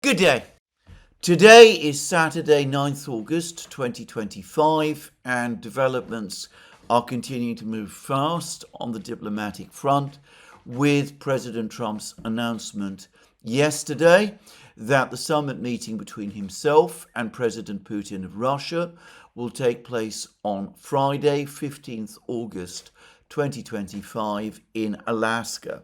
Good day. Today is Saturday, 9th August 2025, and developments are continuing to move fast on the diplomatic front, with President Trump's announcement yesterday that the summit meeting between himself and President Putin of Russia will take place on Friday, 15th August 2025 in Alaska.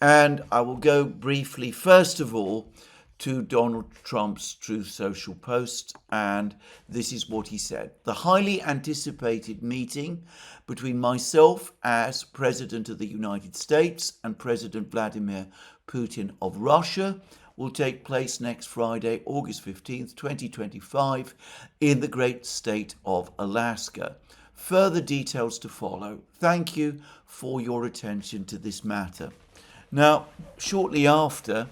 And I will go briefly, first of all, to Donald Trump's Truth Social post, and this is what he said. The highly anticipated meeting between myself as President of the United States and President Vladimir Putin of Russia will take place next Friday, August 15th, 2025, in the great state of Alaska. Further details to follow. Thank you for your attention to this matter. Now, shortly after,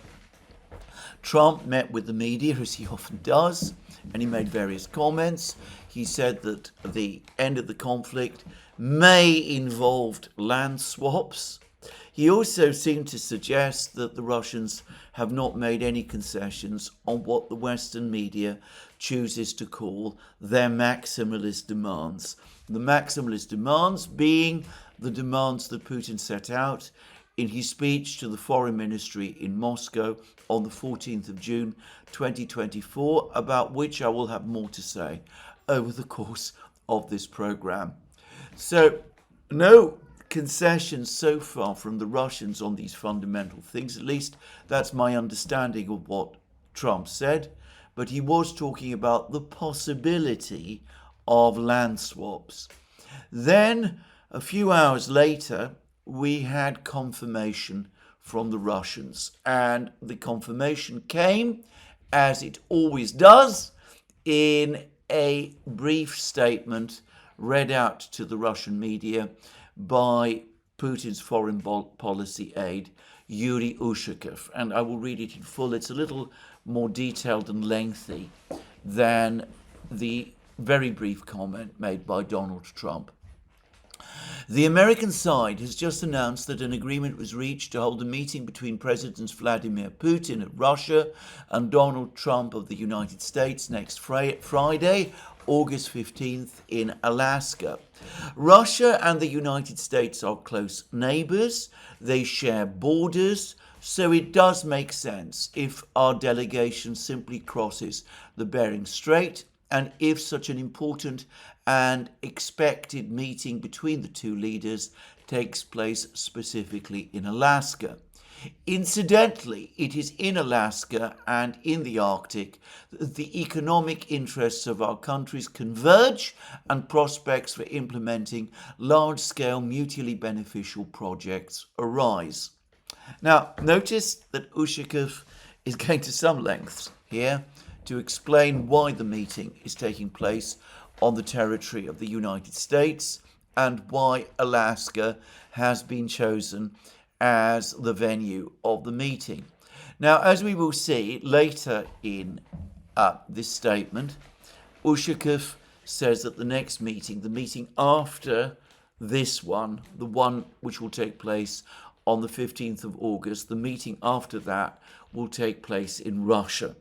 Trump met with the media, as he often does, and he made various comments. He said that the end of the conflict may involve land swaps. He also seemed to suggest that the Russians have not made any concessions on what the Western media chooses to call their maximalist demands. The maximalist demands being the demands that Putin set out in his speech to the Foreign Ministry in Moscow on the 14th of June 2024, about which I will have more to say over the course of this program. So, no concessions so far from the Russians on these fundamental things. At least that's my understanding of what Trump said. But he was talking about the possibility of land swaps. Then, a few hours later, we had confirmation from the Russians, and the confirmation came, as it always does, in a brief statement read out to the Russian media by Putin's foreign policy aide, Yuri Ushakov. And I will read it in full. It's a little more detailed and lengthy than the very brief comment made by Donald Trump. The American side has just announced that an agreement was reached to hold a meeting between Presidents Vladimir Putin of Russia and Donald Trump of the United States next Friday, August 15th in Alaska. Russia and the United States are close neighbors. They share borders. So it does make sense if our delegation simply crosses the Bering Strait, and if such an important and expected meeting between the two leaders takes place specifically in Alaska. Incidentally, it is in Alaska and in the Arctic that the economic interests of our countries converge and prospects for implementing large-scale mutually beneficial projects arise. Now, notice that Ushakov is going to some lengths here to explain why the meeting is taking place on the territory of the United States and why Alaska has been chosen as the venue of the meeting. Now, as we will see later in this statement, Ushakov says that the next meeting, the meeting after this one, the one which will take place on the 15th of August, the meeting after that will take place in Russia.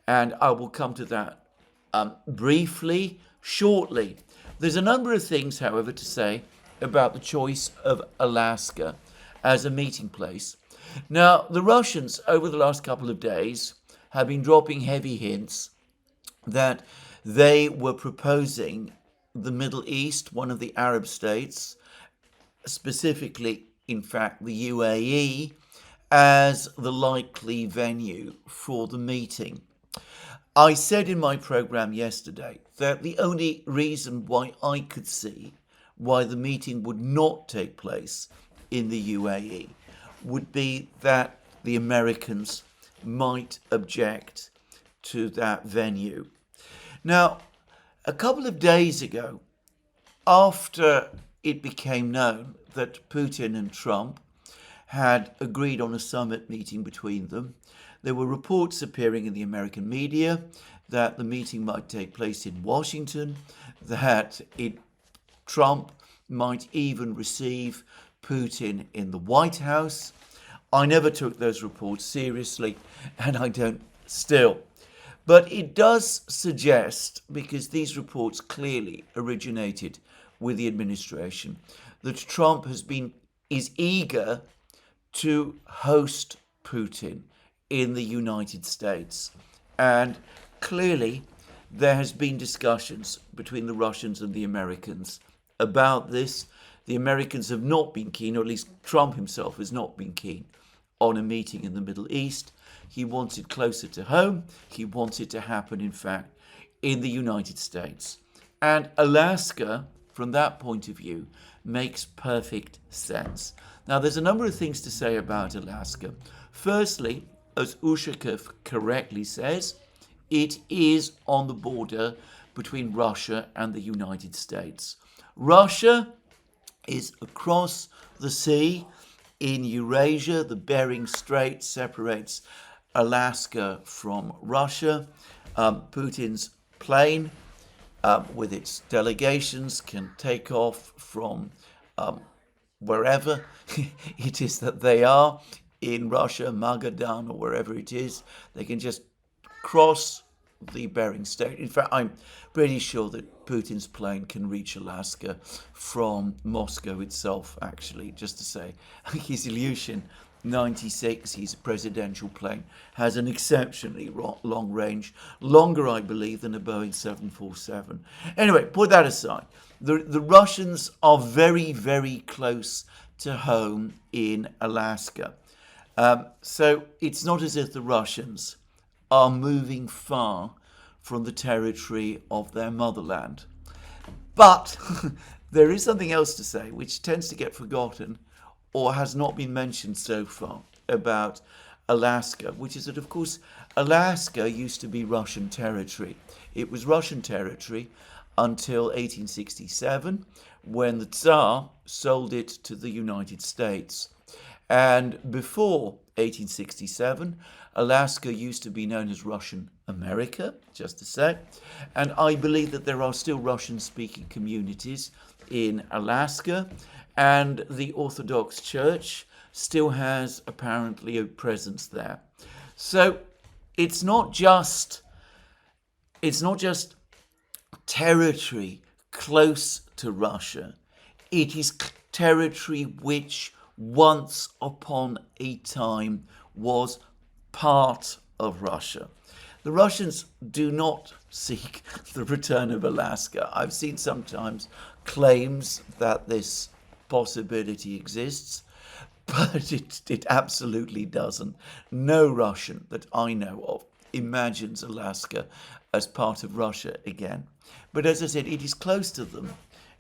And I will come to that briefly, shortly. There's a number of things, however, to say about the choice of Alaska as a meeting place. Now, the Russians, over the last couple of days, have been dropping heavy hints that they were proposing the Middle East, one of the Arab states, specifically, in fact, the UAE, as the likely venue for the meeting. I said in my program yesterday that the only reason why I could see why the meeting would not take place in the UAE would be that the Americans might object to that venue. Now, a couple of days ago, after it became known that Putin and Trump had agreed on a summit meeting between them, there were reports appearing in the American media that the meeting might take place in Washington, that Trump might even receive Putin in the White House. I never took those reports seriously, and I don't still. But it does suggest, because these reports clearly originated with the administration, that Trump is eager to host Putin in the United States. And clearly there has been discussions between the Russians and the Americans about this. The Americans have not been keen, or at least Trump himself has not been keen, on a meeting in the Middle East. He wants it closer to home. He wants it to happen, in fact, in the United States. And Alaska, from that point of view, makes perfect sense. Now, there's a number of things to say about Alaska. Firstly, as Ushakov correctly says, it is on the border between Russia and the United States. Russia is across the sea in Eurasia. The Bering Strait separates Alaska from Russia. Putin's plane with its delegations can take off from wherever it is that they are in Russia, Magadan or wherever it is. They can just cross the Bering Strait. In fact, I'm pretty sure that Putin's plane can reach Alaska from Moscow itself, actually, just to say. His Ilyushin 96, his presidential plane, has an exceptionally long range, longer, I believe, than a Boeing 747. Anyway, put that aside. The Russians are very, very close to home in Alaska. So it's not as if the Russians are moving far from the territory of their motherland. But there is something else to say, which tends to get forgotten or has not been mentioned so far about Alaska, which is that, of course, Alaska used to be Russian territory. It was Russian territory until 1867, when the Tsar sold it to the United States. And before 1867, Alaska used to be known as Russian America, just to say. And I believe that there are still Russian-speaking communities in Alaska, and the Orthodox Church still has apparently a presence there. So it's not just territory close to Russia. It is territory which once upon a time was part of Russia. The Russians do not seek the return of Alaska. I've seen sometimes claims that this possibility exists, but it absolutely doesn't. No Russian that I know of imagines Alaska as part of Russia again. But as I said, it is close to them,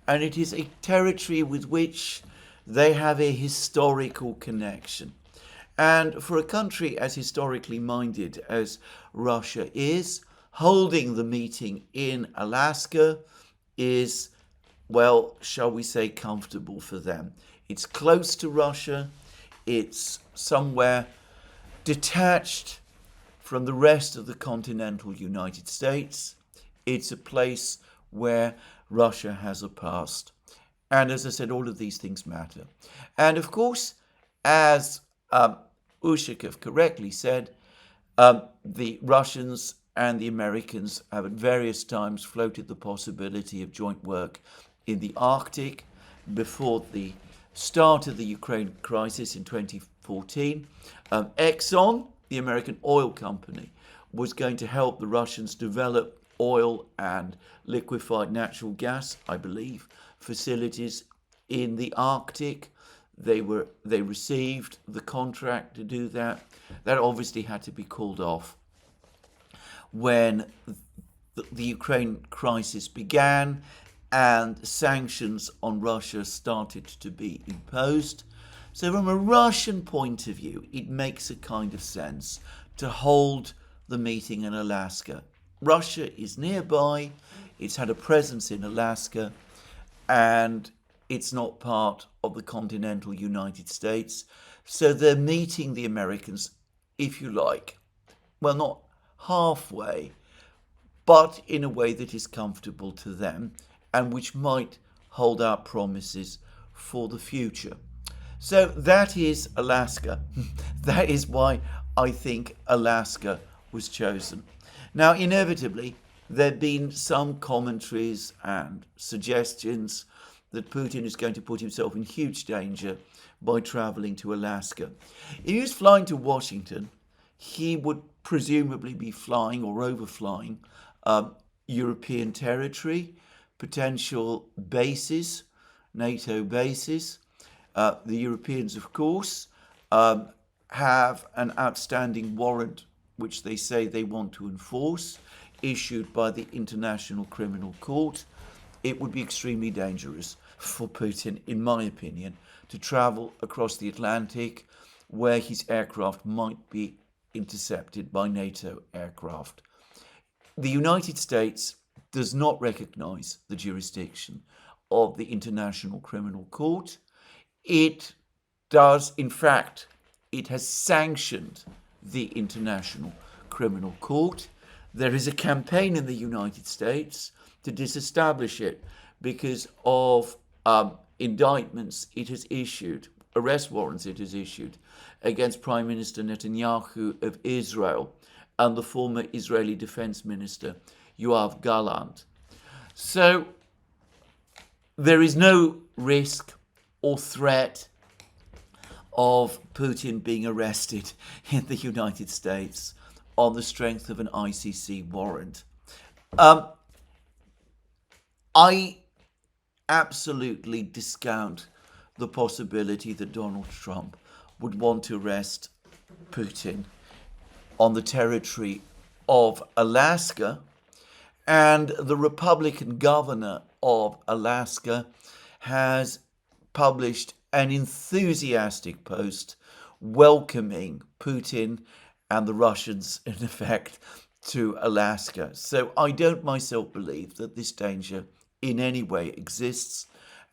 and it is a territory with which they have a historical connection. And for a country as historically minded as Russia is, holding the meeting in Alaska is, well, shall we say, comfortable for them. It's close to Russia. It's somewhere detached from the rest of the continental United States. It's a place where Russia has a past. And as I said, all of these things matter. And of course, as Ushakov correctly said, the Russians and the Americans have at various times floated the possibility of joint work in the Arctic. Before the start of the Ukraine crisis in 2014, Exxon, the American oil company, was going to help the Russians develop oil and liquefied natural gas, I believe, facilities in the Arctic. They received the contract to do that. That obviously had to be called off when the Ukraine crisis began and sanctions on Russia started to be imposed. So from a Russian point of view, it makes a kind of sense to hold the meeting in Alaska. Russia is nearby, it's had a presence in Alaska, and it's not part of the continental United States. So they're meeting the Americans, if you like, well, not halfway, but in a way that is comfortable to them and which might hold out promises for the future. So that is Alaska. That is why I think Alaska was chosen. Now, inevitably, there have been some commentaries and suggestions that Putin is going to put himself in huge danger by traveling to Alaska. If he was flying to Washington, he would presumably be flying or overflying European territory, potential bases, NATO bases. The Europeans, of course, have an outstanding warrant which they say they want to enforce, issued by the International Criminal Court. It would be extremely dangerous for Putin, in my opinion, to travel across the Atlantic where his aircraft might be intercepted by NATO aircraft. The United States does not recognize the jurisdiction of the International Criminal Court. It does, in fact, it has sanctioned the International Criminal Court. There is a campaign in the United States to disestablish it because of indictments it has issued, arrest warrants it has issued against Prime Minister Netanyahu of Israel and the former Israeli Defense Minister Yoav Gallant. So there is no risk or threat of Putin being arrested in the United States on the strength of an ICC warrant. I absolutely discount the possibility that Donald Trump would want to arrest Putin on the territory of Alaska, and the Republican governor of Alaska has published an enthusiastic post welcoming Putin and the Russians, in effect, to Alaska. So I don't myself believe that this danger in any way exists.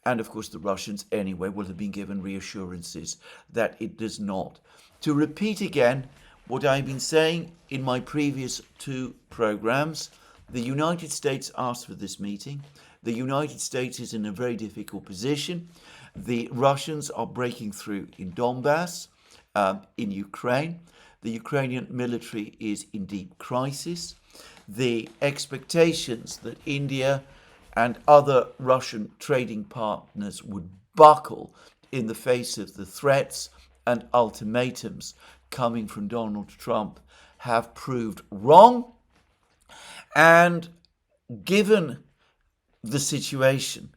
And of course, the Russians anyway will have been given reassurances that it does not. To repeat again what I've been saying in my previous two programs, the United States asked for this meeting. The United States is in a very difficult position. The Russians are breaking through in Donbass, in Ukraine. The Ukrainian military is in deep crisis. The expectations that India and other Russian trading partners would buckle in the face of the threats and ultimatums coming from Donald Trump have proved wrong. And given the situation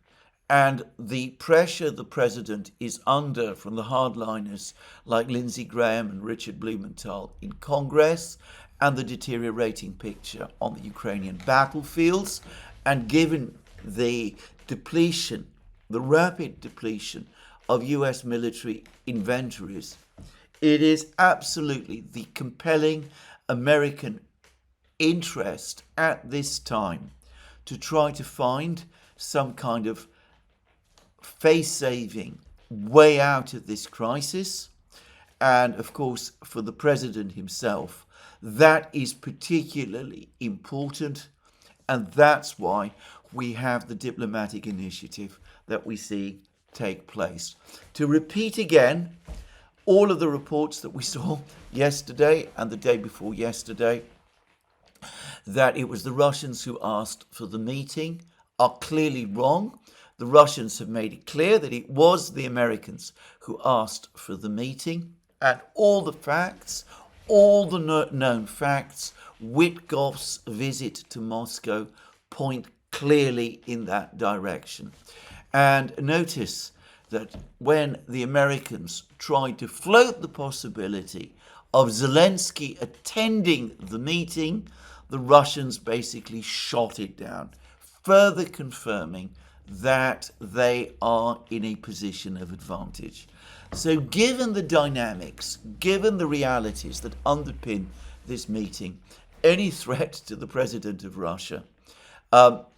and the pressure the president is under from the hardliners like Lindsey Graham and Richard Blumenthal in Congress, and the deteriorating picture on the Ukrainian battlefields, and given the depletion, the rapid depletion of U.S. military inventories, it is absolutely the compelling American interest at this time to try to find some kind of face-saving way out of this crisis. And of course, for the president himself, that is particularly important. And that's why we have the diplomatic initiative that we see take place. To repeat again, all of the reports that we saw yesterday and the day before yesterday, that it was the Russians who asked for the meeting, are clearly wrong. The Russians have made it clear that it was the Americans who asked for the meeting, and all the facts, all the known facts, Witkoff's visit to Moscow point clearly in that direction. And notice that when the Americans tried to float the possibility of Zelensky attending the meeting, the Russians basically shot it down, further confirming that they are in a position of advantage. So given the dynamics, given the realities that underpin this meeting, any threat to the president of Russia,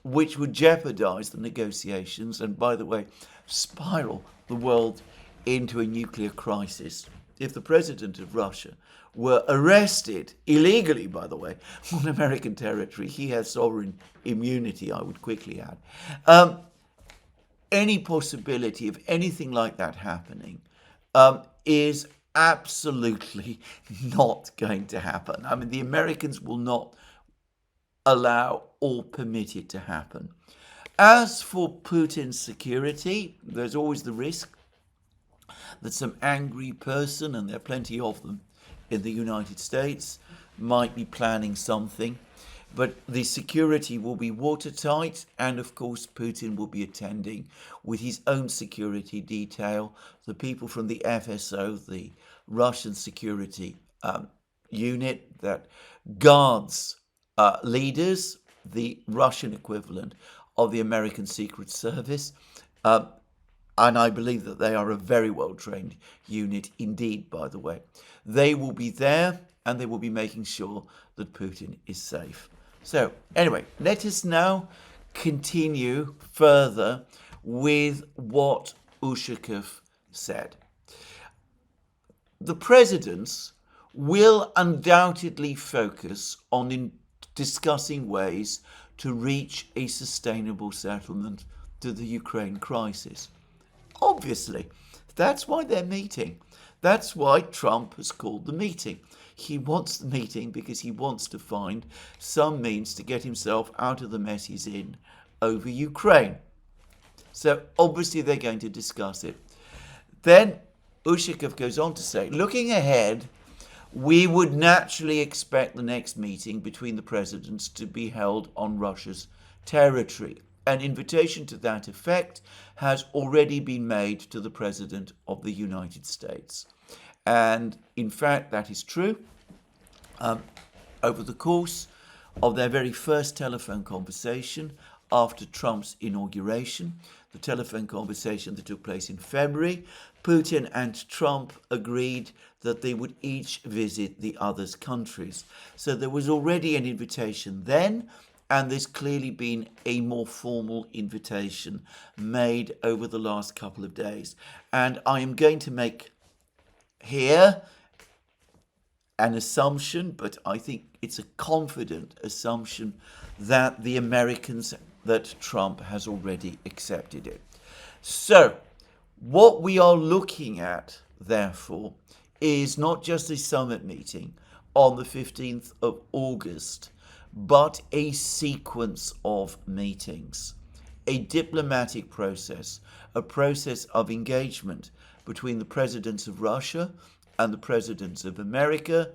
which would jeopardize the negotiations and, by the way, spiral the world into a nuclear crisis. If the president of Russia were arrested illegally, by the way, on American territory, he has sovereign immunity, I would quickly add. Any possibility of anything like that happening is absolutely not going to happen. I mean, the Americans will not allow or permit it to happen. As for Putin's security, there's always the risk that some angry person, and there are plenty of them in the United States, might be planning something. But the security will be watertight, and of course, Putin will be attending with his own security detail, the people from the FSO, the Russian security unit that guards leaders, the Russian equivalent of the American Secret Service. And I believe that they are a very well-trained unit indeed, by the way. They will be there, and they will be making sure that Putin is safe. So, anyway, let us now continue further with what Ushakov said. The presidents will undoubtedly focus on discussing ways to reach a sustainable settlement to the Ukraine crisis. Obviously, that's why they're meeting. That's why Trump has called the meeting. He wants the meeting because he wants to find some means to get himself out of the mess he's in over Ukraine. So obviously they're going to discuss it. Then Ushakov goes on to say, looking ahead, we would naturally expect the next meeting between the presidents to be held on Russia's territory. An invitation to that effect has already been made to the President of the United States. And in fact, that is true. Over the course of their very first telephone conversation after Trump's inauguration, the telephone conversation that took place in February, Putin and Trump agreed that they would each visit the other's countries. So there was already an invitation then, and there's clearly been a more formal invitation made over the last couple of days. And I am going to make here an assumption, but I think it's a confident assumption that the Americans, that Trump has already accepted it. So what we are looking at, therefore, is not just a summit meeting on the 15th of August, but a sequence of meetings, a diplomatic process, a process of engagement between the presidents of Russia and the presidents of America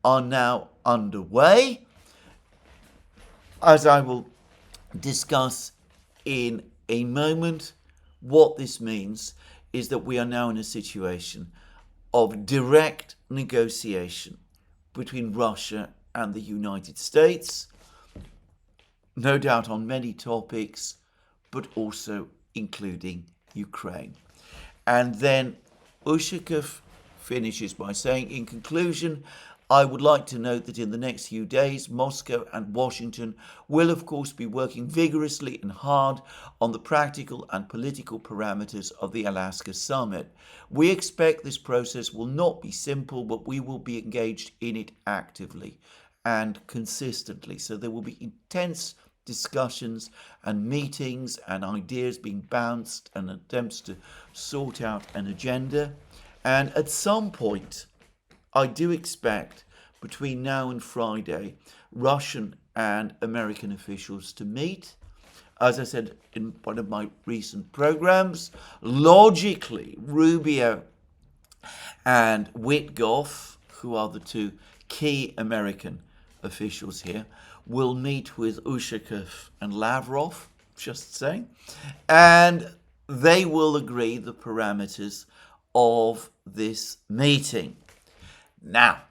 are now underway. As I will discuss in a moment, what this means is that we are now in a situation of direct negotiation between Russia and the United States, no doubt on many topics, but also including Ukraine. And then Ushakov finishes by saying, in conclusion, I would like to note that in the next few days, Moscow and Washington will, of course, be working vigorously and hard on the practical and political parameters of the Alaska summit. We expect this process will not be simple, but we will be engaged in it actively and consistently. So there will be intense discussions and meetings and ideas being bounced and attempts to sort out an agenda. And at some point, I do expect between now and Friday, Russian and American officials to meet. As I said in one of my recent programs, logically, Rubio and Witkoff, who are the two key American officials here, will meet with Ushakov and Lavrov, just saying, and they will agree the parameters of this meeting. Now,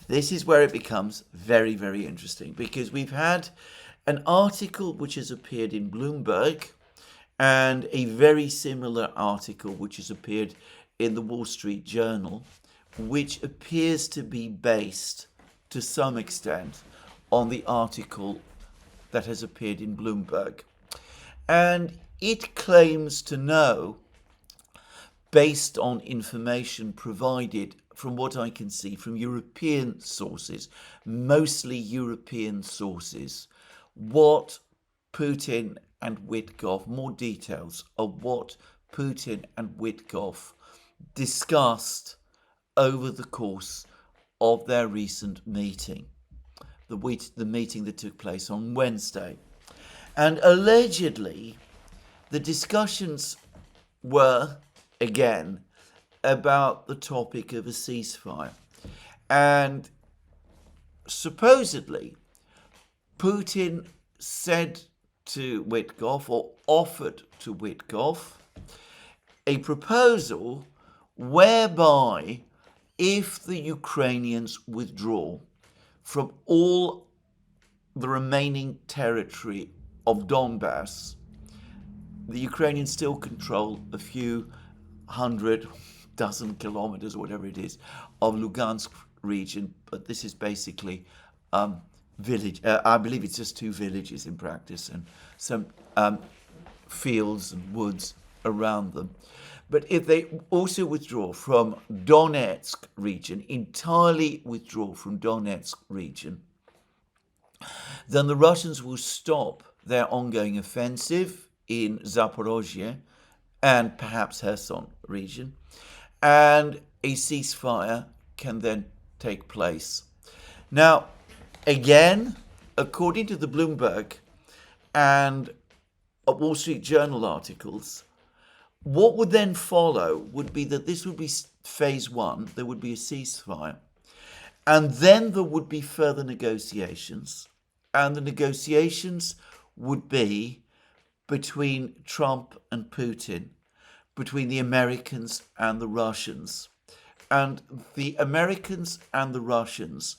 this is where it becomes very, very interesting, because we've had an article which has appeared in Bloomberg and a very similar article which has appeared in the Wall Street Journal, which appears to be based to some extent on the article that has appeared in Bloomberg. And it claims to know, based on information provided from what I can see from European sources, mostly European sources, what Putin and Witkoff, more details of what Putin and Witkoff discussed over the course of their recent meeting, the meeting that took place on Wednesday. And allegedly, the discussions were, again, about the topic of a ceasefire. And supposedly, Putin said to Witkoff, or offered to Witkoff, a proposal whereby if the Ukrainians withdraw from all the remaining territory of Donbass, the Ukrainians still control a few dozen kilometers, whatever it is, of Lugansk region, but this is basically village. I believe it's just 2 villages in practice and some fields and woods around them. But if they also withdraw from Donetsk region, entirely withdraw from Donetsk region, then the Russians will stop their ongoing offensive in Zaporozhye and perhaps Kherson region, and a ceasefire can then take place. Now, again, according to the Bloomberg and Wall Street Journal articles, what would then follow would be that this would be phase 1, there would be a ceasefire, and then there would be further negotiations, and the negotiations would be between Trump and Putin, between the Americans and the Russians. And the Americans and the Russians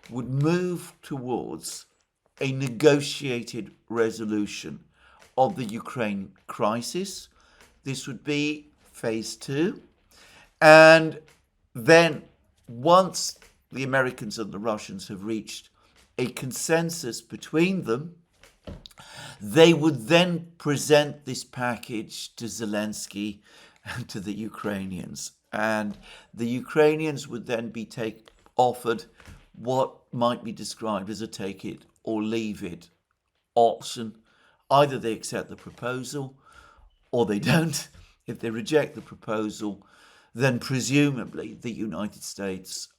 would move towards a negotiated resolution of the Ukraine crisis. This would be phase 2. And then once the Americans and the Russians have reached a consensus between them, they would then present this package to Zelensky and to the Ukrainians. And the Ukrainians would then be offered what might be described as a take it or leave it option. Either they accept the proposal or they don't. If they reject the proposal, then presumably the United States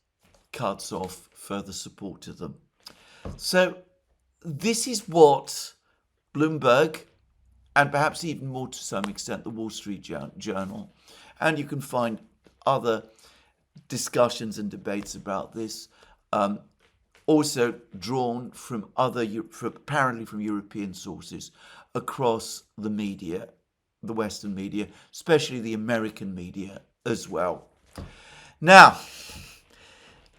cuts off further support to them. So this is what Bloomberg, and perhaps even more to some extent the Wall Street Journal, and you can find other discussions and debates about this, also drawn from apparently from European sources across the media, the Western media, especially the American media as well. Now,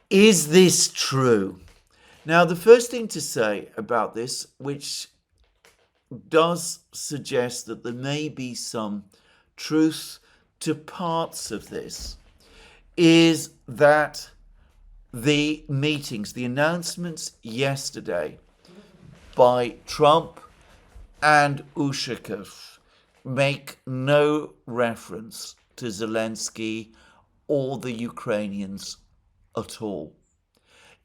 is this true? Now, the first thing to say about this, which does suggest that there may be some truth to parts of this, is that the meetings, the announcements yesterday by Trump and Ushakov make no reference to Zelensky or the Ukrainians at all.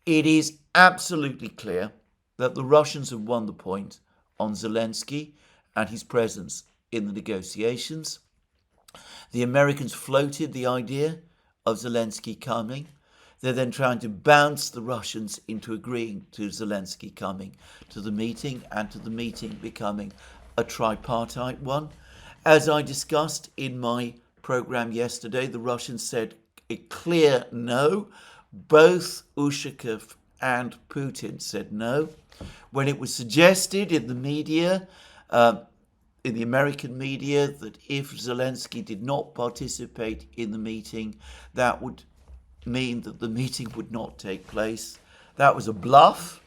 It is absolutely clear that the Russians have won the point on Zelensky and his presence in the negotiations. The Americans floated the idea of Zelensky coming. They're then trying to bounce the Russians into agreeing to Zelensky coming to the meeting and to the meeting becoming a tripartite one. As I discussed in my program yesterday, the Russians said a clear no. Both Ushakov and Putin said no. When it was suggested in the media, in the American media, that if Zelensky did not participate in the meeting, that would mean that the meeting would not take place. That was a bluff.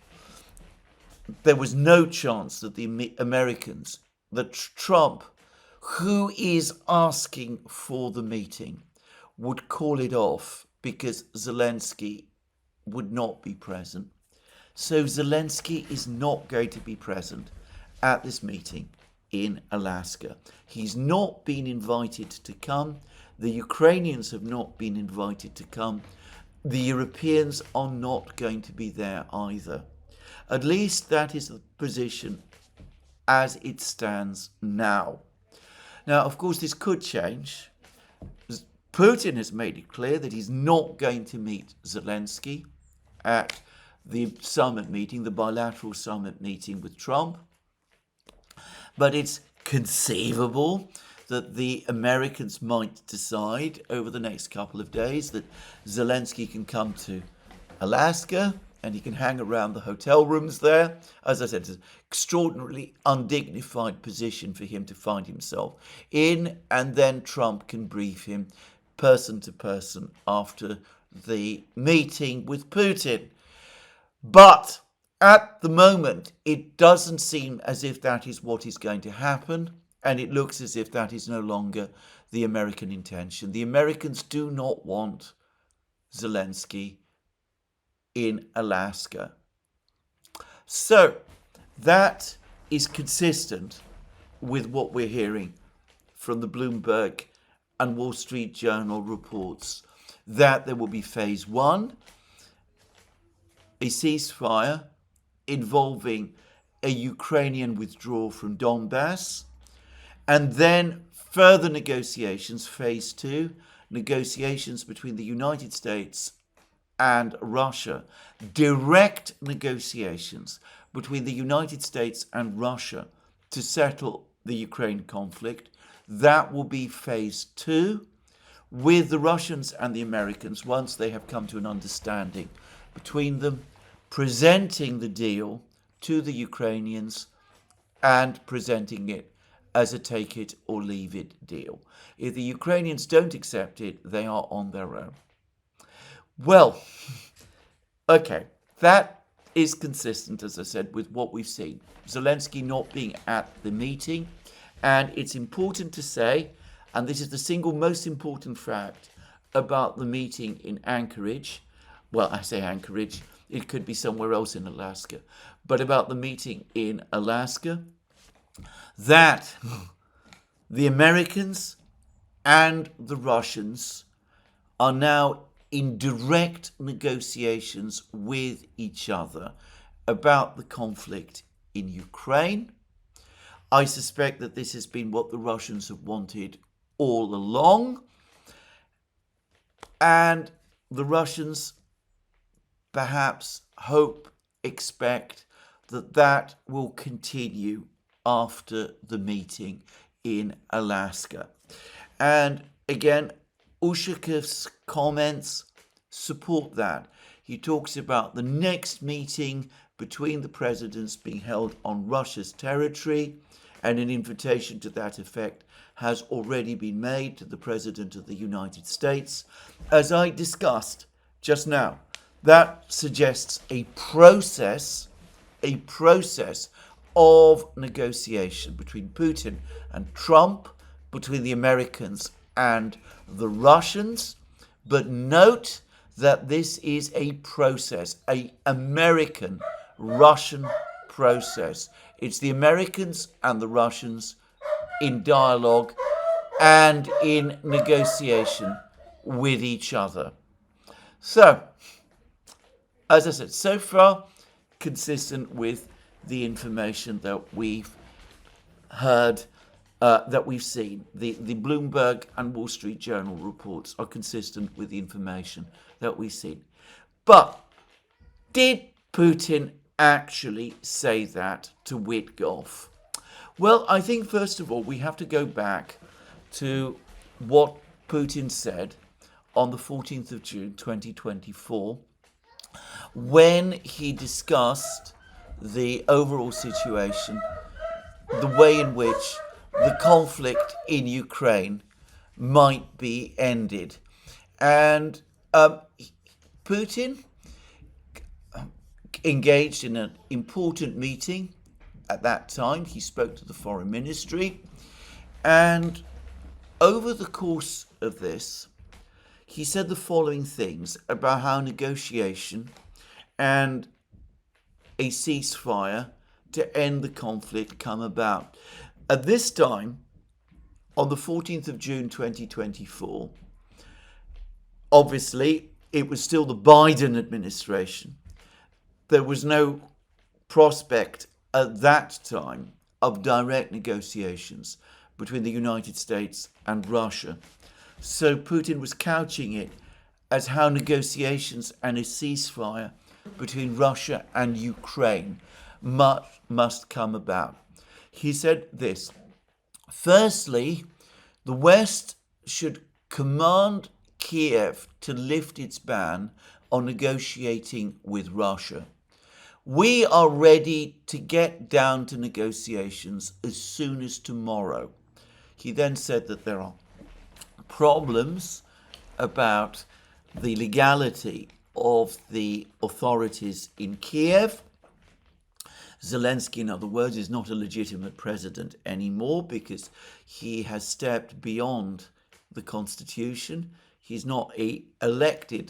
There was no chance that the Americans, that Trump, who is asking for the meeting, would call it off because Zelensky would not be present. So Zelensky is not going to be present at this meeting in Alaska. He's not been invited to come. The Ukrainians have not been invited to come. The Europeans are not going to be there either. At least that is the position as it stands now. Now, of course, this could change. Putin has made it clear that he's not going to meet Zelensky at the summit meeting, the bilateral summit meeting with Trump. But it's conceivable that the Americans might decide over the next couple of days that Zelensky can come to Alaska and he can hang around the hotel rooms there. As I said, it's an extraordinarily undignified position for him to find himself in, and then Trump can brief him person to person after the meeting with Putin. But at the moment, it doesn't seem as if that is what is going to happen, and it looks as if that is no longer the American intention. The Americans do not want Zelensky in Alaska. So that is consistent with what we're hearing from the Bloomberg and Wall Street Journal reports, that there will be phase one, a ceasefire involving a Ukrainian withdrawal from Donbass, and then further negotiations, phase two, negotiations between the United States and Russia, direct negotiations between the United States and Russia to settle the Ukraine conflict. That will be phase two, with the Russians and the Americans, once they have come to an understanding between them, presenting the deal to the Ukrainians and presenting it as a take it or leave it deal. If the Ukrainians don't accept it, they are on their own. Well, okay, that is consistent, as I said, with what we've seen. Zelensky not being at the meeting, and it's important to say, and this is the single most important fact about the meeting in Anchorage, well, I say Anchorage, it could be somewhere else in Alaska, but about the meeting in Alaska, that the Americans and the Russians are now in direct negotiations with each other about the conflict in Ukraine. I suspect that this has been what the Russians have wanted all along, and the Russians perhaps hope, expect that that will continue after the meeting in Alaska. And again, Ushakov's comments support that. He talks about the next meeting between the presidents being held on Russia's territory, and an invitation to that effect has already been made to the President of the United States. As I discussed just now, that suggests a process of negotiation between Putin and Trump, between the Americans and the Russians. But note that this is a process, an American-Russian process. It's the Americans and the Russians in dialogue and in negotiation with each other. So, as I said, so far consistent with the information that we've heard, that we've seen. The Bloomberg and Wall Street Journal reports are consistent with the information that we've seen. But did Putin actually say that to Witkoff? Well, I think first of all we have to go back to what Putin said on the 14th of June 2024 when he discussed the overall situation, the way in which the conflict in Ukraine might be ended. And Putin engaged in an important meeting at that time. He spoke to the foreign ministry, and over the course of this, he said the following things about how negotiation and a ceasefire to end the conflict come about. At this time, on the 14th of June 2024, obviously it was still the Biden administration. There was no prospect at that time of direct negotiations between the United States and Russia. So Putin was couching it as how negotiations and a ceasefire between Russia and Ukraine must come about. He said this: firstly, the West should command Kiev to lift its ban on negotiating with Russia. We are ready to get down to negotiations as soon as tomorrow. He then said that there are problems about the legality of the authorities in Kiev. Zelensky, in other words, is not a legitimate president anymore because he has stepped beyond the constitution. He's not a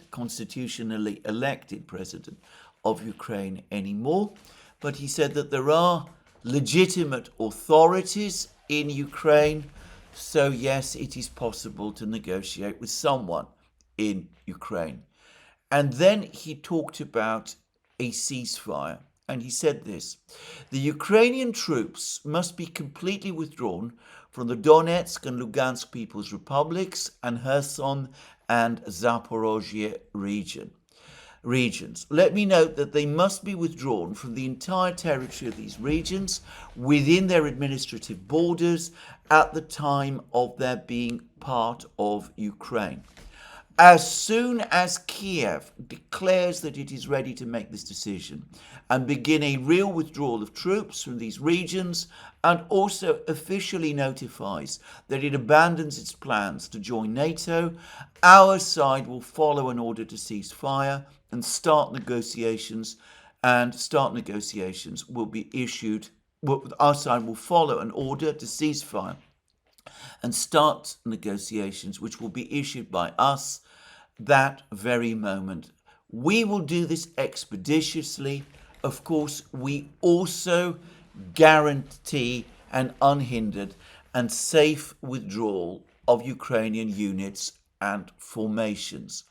constitutionally elected president of Ukraine anymore. But he said that there are legitimate authorities in Ukraine. So yes, it is possible to negotiate with someone in Ukraine. And then he talked about a ceasefire. And he said this: the Ukrainian troops must be completely withdrawn from the Donetsk and Lugansk People's Republics and Kherson and Zaporozhye regions. Let me note that they must be withdrawn from the entire territory of these regions within their administrative borders at the time of their being part of Ukraine. As soon as Kiev declares that it is ready to make this decision and begin a real withdrawal of troops from these regions, and also officially notifies that it abandons its plans to join NATO, our side will follow an order to cease fire and start negotiations, will be issued. Our side will follow an order to cease fire and start negotiations, which will be issued by us that very moment. We will do this expeditiously. Of course, we also guarantee an unhindered and safe withdrawal of Ukrainian units and formations.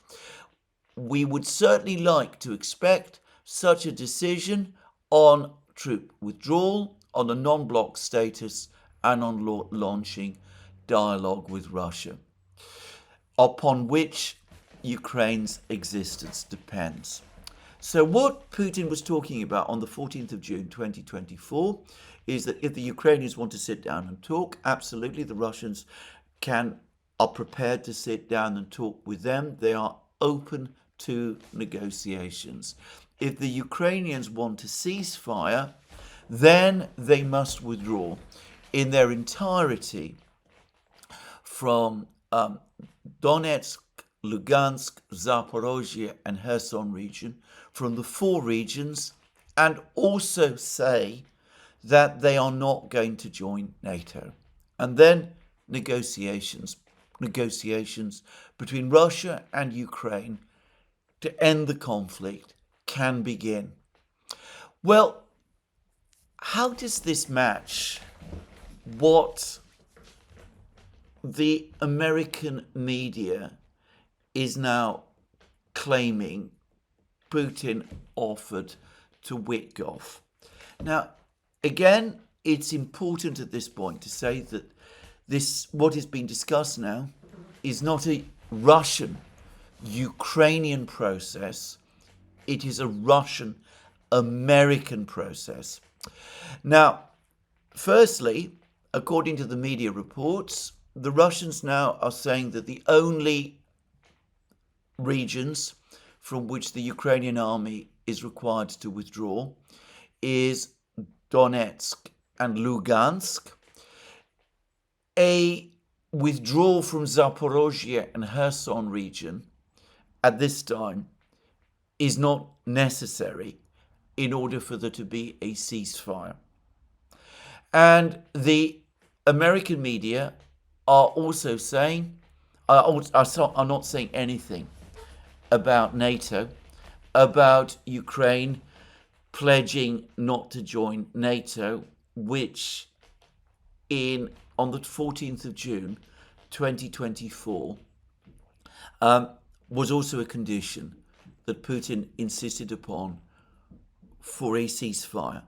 We would certainly like to expect such a decision on troop withdrawal, on a non-block status, and on launching dialogue with Russia, upon which Ukraine's existence depends. So what Putin was talking about on the 14th of June 2024 is that if the Ukrainians want to sit down and talk, absolutely, the Russians are prepared to sit down and talk with them. They are open to negotiations. If the Ukrainians want to cease fire, then they must withdraw in their entirety from Donetsk, Lugansk, Zaporozhye and Kherson region, from the four regions, and also say that they are not going to join NATO. And then negotiations between Russia and Ukraine to end the conflict can begin. Well, how does this match what the American media is now claiming Putin offered to Witkoff? Now, again, it's important at this point to say that what is being discussed now is not a Russian-Ukrainian process. It is a Russian-American process. Now, firstly, according to the media reports, the Russians now are saying that the only regions from which the Ukrainian army is required to withdraw is Donetsk and Lugansk. A withdrawal from Zaporozhye and Kherson region at this time is not necessary in order for there to be a ceasefire. And the American media are also saying, are not saying anything about NATO, about Ukraine pledging not to join NATO, which on the 14th of June 2024 was also a condition that Putin insisted upon for a ceasefire.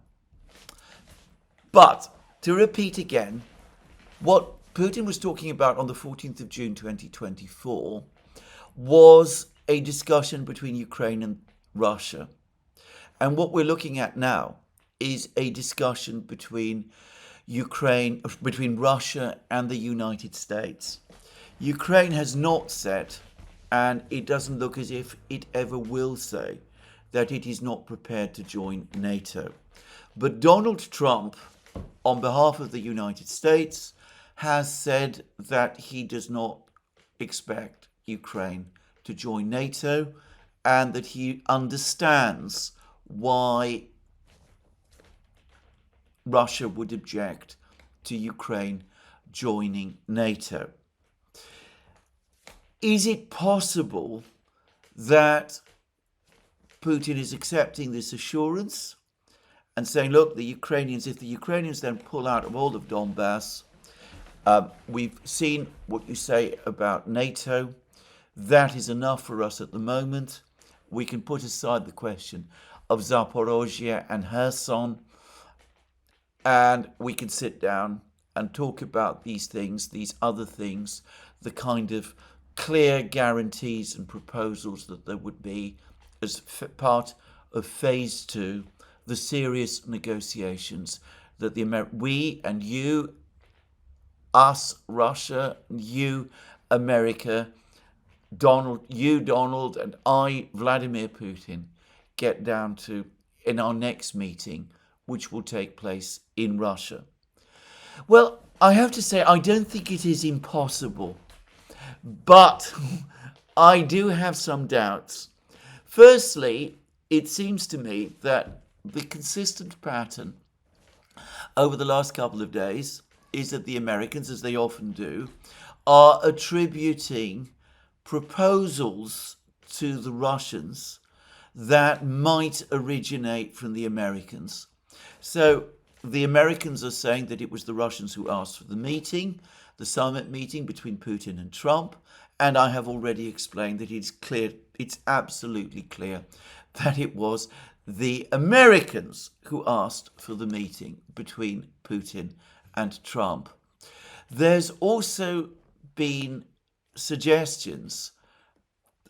But to repeat again, what Putin was talking about on the 14th of June 2024 was a discussion between Ukraine and Russia. And what we're looking at now is a discussion between Russia and the United States. Ukraine has not said, and it doesn't look as if it ever will say, that it is not prepared to join NATO. But Donald Trump, on behalf of the United States, has said that he does not expect Ukraine to join NATO and that he understands why Russia would object to Ukraine joining NATO. Is it possible that Putin is accepting this assurance and saying, look, if the Ukrainians then pull out of all of Donbass, we've seen what you say about NATO, that is enough for us at the moment. We can put aside the question of Zaporozhye and Kherson, and we can sit down and talk about these things, these other things, the kind of clear guarantees and proposals that there would be as part of phase 2, the serious negotiations that we and you, us, Russia, you, America, Donald, and I, Vladimir Putin, get down to in our next meeting, which will take place in Russia. Well, I have to say, I don't think it is impossible, but I do have some doubts. Firstly, it seems to me that the consistent pattern over the last couple of days is that the Americans, as they often do, are attributing proposals to the Russians that might originate from the Americans. So the Americans are saying that it was the Russians who asked for the meeting, the summit meeting between Putin and Trump, and I have already explained that it's absolutely clear that it was the Americans who asked for the meeting between Putin and Trump. There's also been suggestions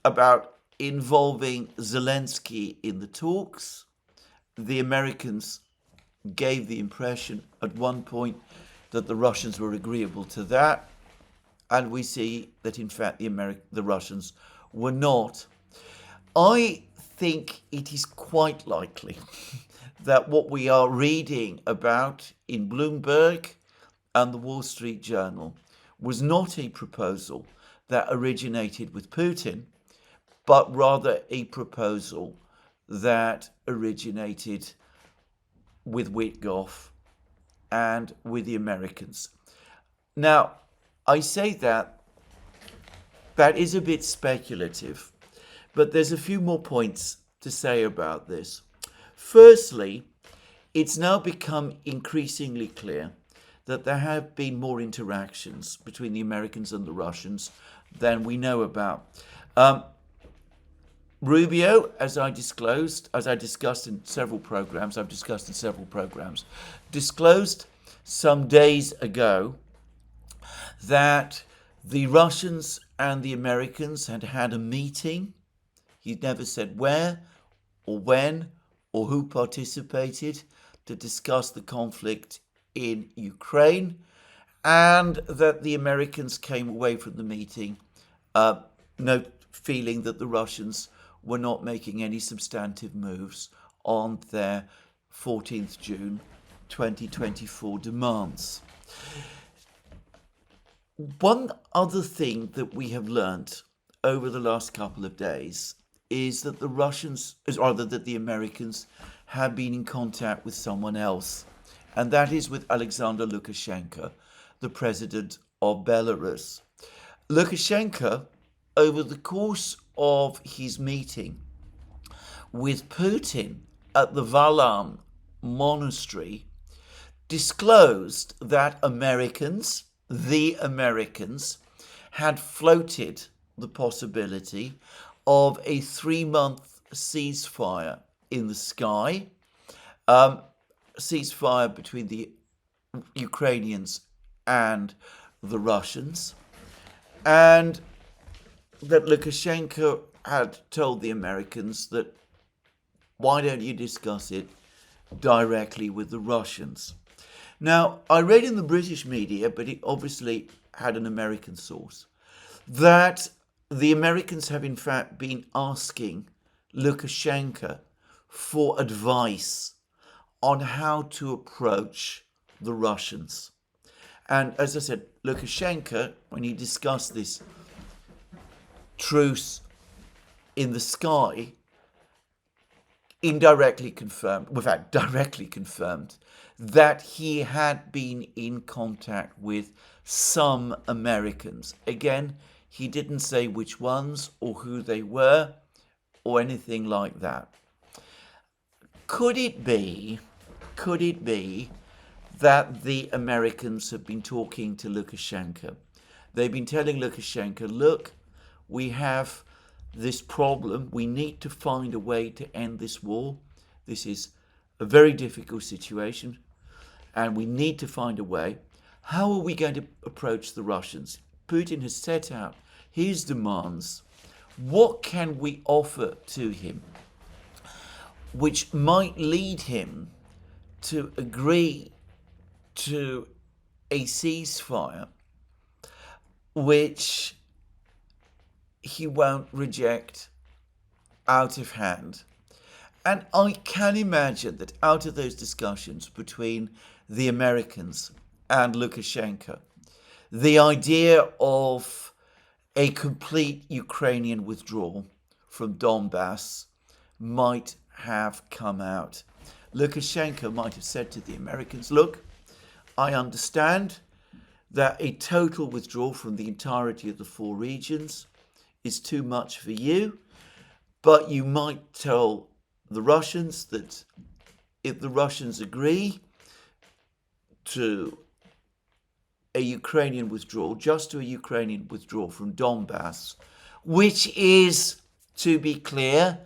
about involving Zelensky in the talks. The Americans gave the impression at one point that the Russians were agreeable to that, and we see that in fact the Russians were not. I think it is quite likely that what we are reading about in Bloomberg and the Wall Street Journal was not a proposal that originated with Putin, but rather a proposal that originated with Witkoff and with the Americans. Now, I say that is a bit speculative, but there's a few more points to say about this. Firstly, it's now become increasingly clear that there have been more interactions between the Americans and the Russians than we know about. Rubio, as I discussed in several programs, disclosed some days ago that the Russians and the Americans had had a meeting. He never said where or when or who participated to discuss the conflict in Ukraine, and that the Americans came away from the meeting feeling that the Russians were not making any substantive moves on their 14th June 2024 demands. One other thing that we have learnt over the last couple of days is that the Americans have been in contact with someone else, and that is with Alexander Lukashenko, the president of Belarus. Lukashenko, over the course of his meeting with Putin at the Valam monastery, disclosed that the Americans, had floated the possibility of a 3-month ceasefire in the sky, ceasefire between the Ukrainians and the Russians, and that Lukashenko had told the Americans that why don't you discuss it directly with the Russians? Now, I read in the British media, but it obviously had an American source, that the Americans have in fact been asking Lukashenko for advice on how to approach the Russians. And as I said, Lukashenko, when he discussed this truce in the sky, indirectly confirmed, in fact, directly confirmed, that he had been in contact with some Americans. Again, he didn't say which ones or who they were or anything like that. Could it be that the Americans have been talking to Lukashenko? They've been telling Lukashenko, look, we have this problem. We need to find a way to end this war. This is a very difficult situation, and we need to find a way. How are we going to approach the Russians? Putin has set out his demands. What can we offer to him which might lead him to agree to a ceasefire which he won't reject out of hand? And I can imagine that out of those discussions between the Americans and Lukashenko, the idea of a complete Ukrainian withdrawal from Donbass might have come out. Lukashenko might have said to the Americans, look, I understand that a total withdrawal from the entirety of the 4 regions is too much for you, but you might tell the Russians that if the Russians agree to a Ukrainian withdrawal, just to a Ukrainian withdrawal from Donbass, which is, to be clear,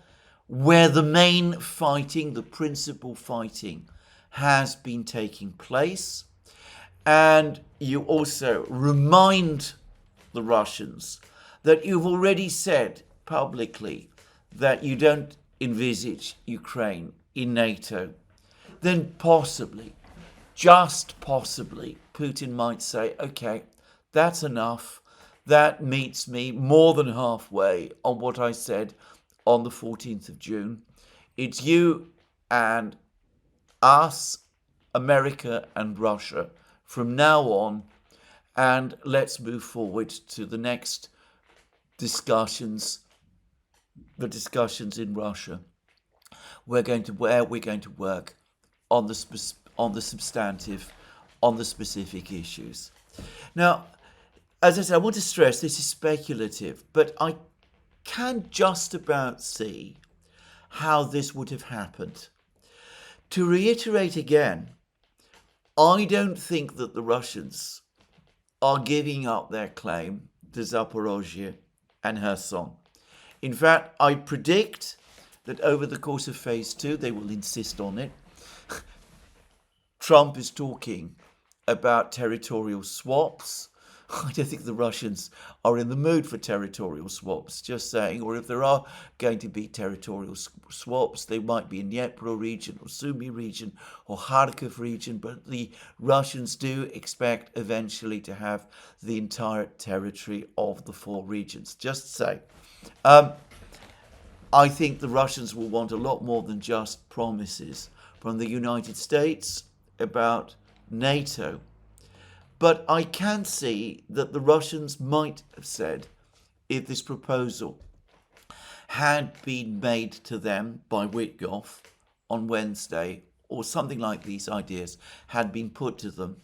where the main fighting, the principal fighting, has been taking place. And you also remind the Russians that you've already said publicly that you don't envisage Ukraine in NATO. Then possibly, just possibly, Putin might say, okay, that's enough. That meets me more than halfway on what I said on the 14th of June. It's you and us, America and Russia, from now on, and let's move forward to the next discussions, the discussions in Russia. We're going to work on the substantive, on the specific issues. Now, as I said, I want to stress this is speculative, but I can just about see how this would have happened. To reiterate again, I don't think that the Russians are giving up their claim to Zaporozhye and Kherson. In fact, I predict that over the course of phase 2, they will insist on it. Trump is talking about territorial swaps. I don't think the Russians are in the mood for territorial swaps, just saying. Or if there are going to be territorial swaps, they might be in Dnipro region or Sumy region or Kharkiv region. But the Russians do expect eventually to have the entire territory of the 4 regions. Just say. I think the Russians will want a lot more than just promises from the United States about NATO. But I can see that the Russians might have said, if this proposal had been made to them by Witkoff on Wednesday, or something like these ideas had been put to them,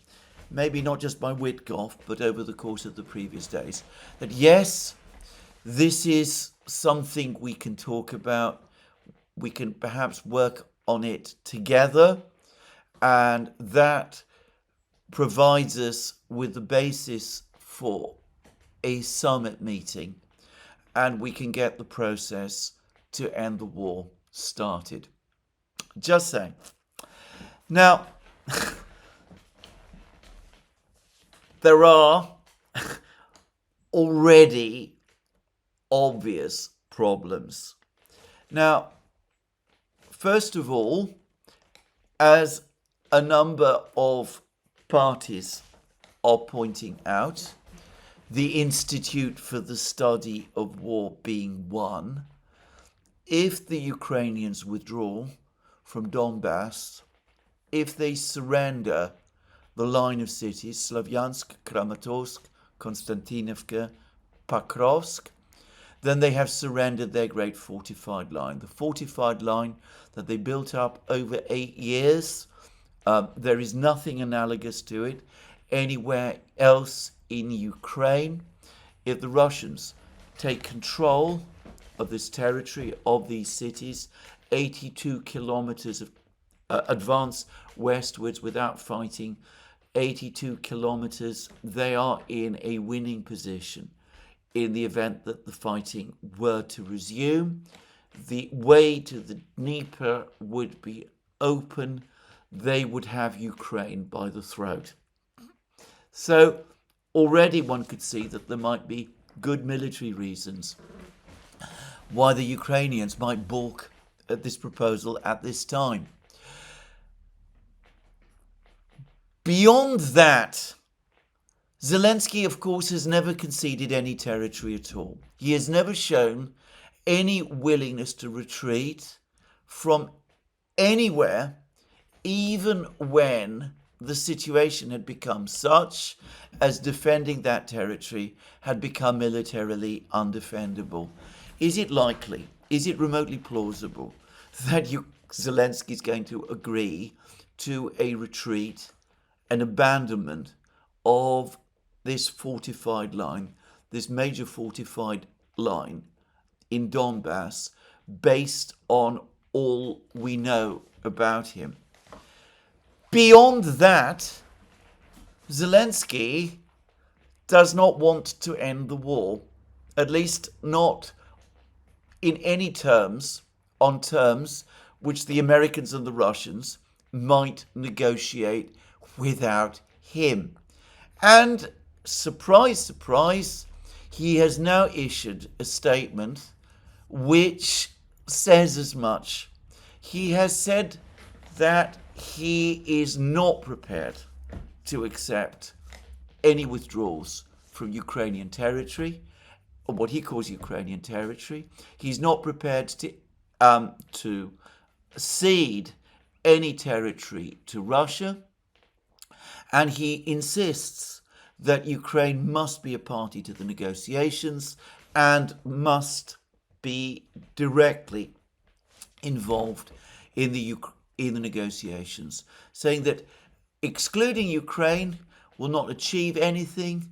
maybe not just by Witkoff, but over the course of the previous days, that yes, this is something we can talk about, we can perhaps work on it together, and that provides us with the basis for a summit meeting, and we can get the process to end the war started. Just saying. Now, there are already obvious problems. Now, first of all, as a number of parties are pointing out, the Institute for the Study of War being one, if the Ukrainians withdraw from Donbass, if they surrender the line of cities, Slavyansk, Kramatorsk, Konstantinovka, Pokrovsk, then they have surrendered their great fortified line. The fortified line that they built up over 8 years, there is nothing analogous to it anywhere else in Ukraine. If the Russians take control of this territory, of these cities, 82 kilometers of advance westwards without fighting, 82 kilometers, they are in a winning position. In the event that the fighting were to resume, the way to the Dnieper would be open. They would have Ukraine by the throat. So already one could see that there might be good military reasons why the Ukrainians might balk at this proposal at this time. Beyond that, Zelensky, of course, has never conceded any territory at all. He has never shown any willingness to retreat from anywhere, even when the situation had become such as defending that territory had become militarily undefendable. Is it likely, is it remotely plausible that Zelensky is going to agree to a retreat, an abandonment of this fortified line, this major fortified line in Donbass, based on all we know about him? Beyond that, Zelensky does not want to end the war, at least not in any terms, on terms which the Americans and the Russians might negotiate without him. And surprise, surprise, he has now issued a statement which says as much. He has said that he is not prepared to accept any withdrawals from Ukrainian territory, or what he calls Ukrainian territory. He's not prepared to cede any territory to Russia, and he insists that Ukraine must be a party to the negotiations and must be directly involved in the negotiations, saying that excluding Ukraine will not achieve anything.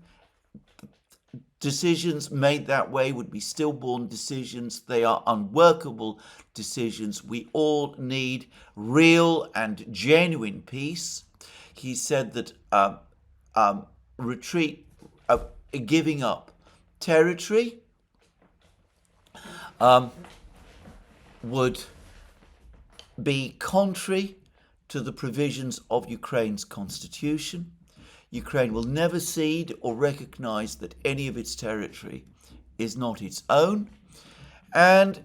Decisions made that way would be stillborn decisions. They are unworkable decisions. We all need real and genuine peace. He said that giving up territory would be contrary to the provisions of Ukraine's constitution. Ukraine will never cede or recognize that any of its territory is not its own. And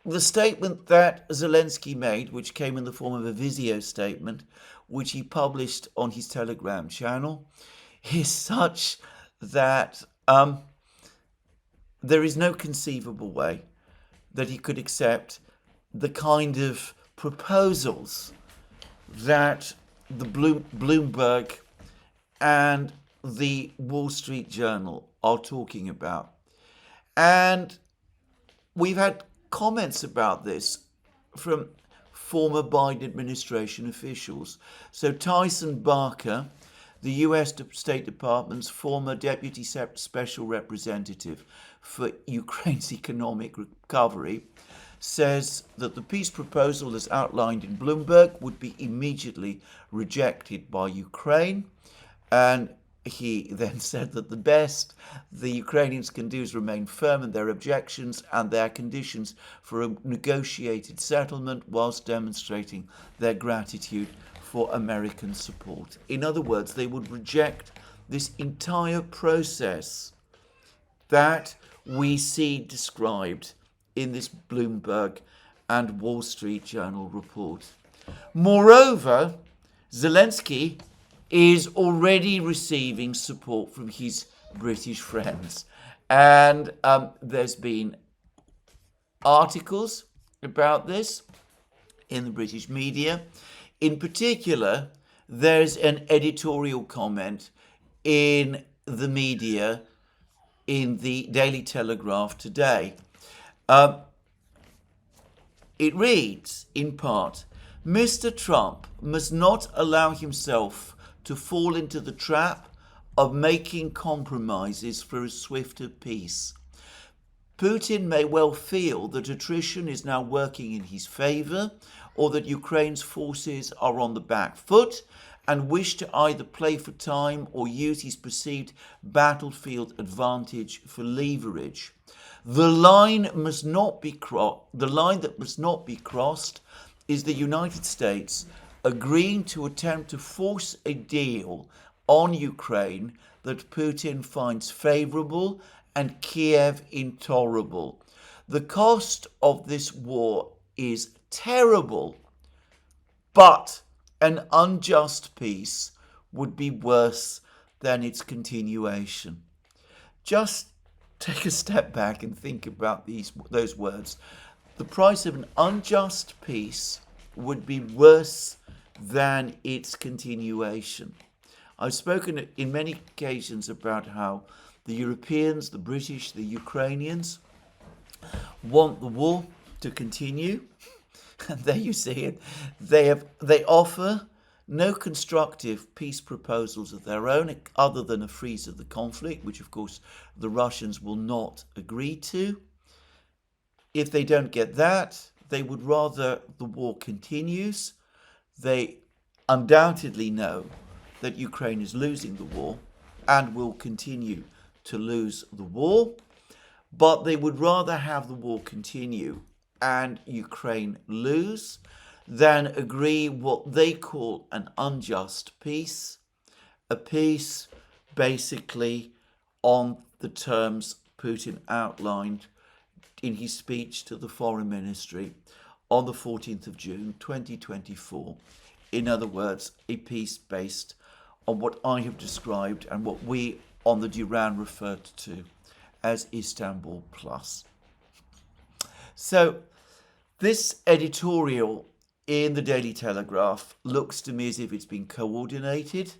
the statement that Zelensky made, which came in the form of a video statement, which he published on his Telegram channel, is such that there is no conceivable way that he could accept the kind of proposals that the Bloomberg and the Wall Street Journal are talking about. And we've had comments about this from former Biden administration officials. So Tyson Barker, the U.S. State Department's former Deputy Special Representative for Ukraine's economic recovery, says that the peace proposal as outlined in Bloomberg would be immediately rejected by Ukraine. And he then said that the best the Ukrainians can do is remain firm in their objections and their conditions for a negotiated settlement, whilst demonstrating their gratitude for American support. In other words, they would reject this entire process that we see described in this Bloomberg and Wall Street Journal report. Moreover, Zelensky is already receiving support from his British friends. And there's been articles about this in the British media. In particular, there's an editorial comment in the media, in the Daily Telegraph today. It reads, in part, Mr. Trump must not allow himself to fall into the trap of making compromises for a swifter peace. Putin may well feel that attrition is now working in his favour, or that Ukraine's forces are on the back foot, and wish to either play for time or use his perceived battlefield advantage for leverage. The line that must not be crossed is the United States agreeing to attempt to force a deal on Ukraine that Putin finds favourable and Kiev intolerable. The cost of this war is terrible, but an unjust peace would be worse than its continuation. Just take a step back and think about those words. The price of an unjust peace would be worse than its continuation. I've spoken in many occasions about how the Europeans, the British, the Ukrainians want the war to continue. And there you see it. They offer no constructive peace proposals of their own other than a freeze of the conflict, which of course the Russians will not agree to. If they don't get that, they would rather the war continues. They undoubtedly know that Ukraine is losing the war and will continue to lose the war, but they would rather have the war continue and Ukraine lose than agree what they call an unjust peace, a peace basically on the terms Putin outlined in his speech to the Foreign Ministry on the 14th of June 2024. In other words, a peace based on what I have described and what we on the Duran referred to as Istanbul Plus. So this editorial in the Daily Telegraph looks to me as if it's been coordinated.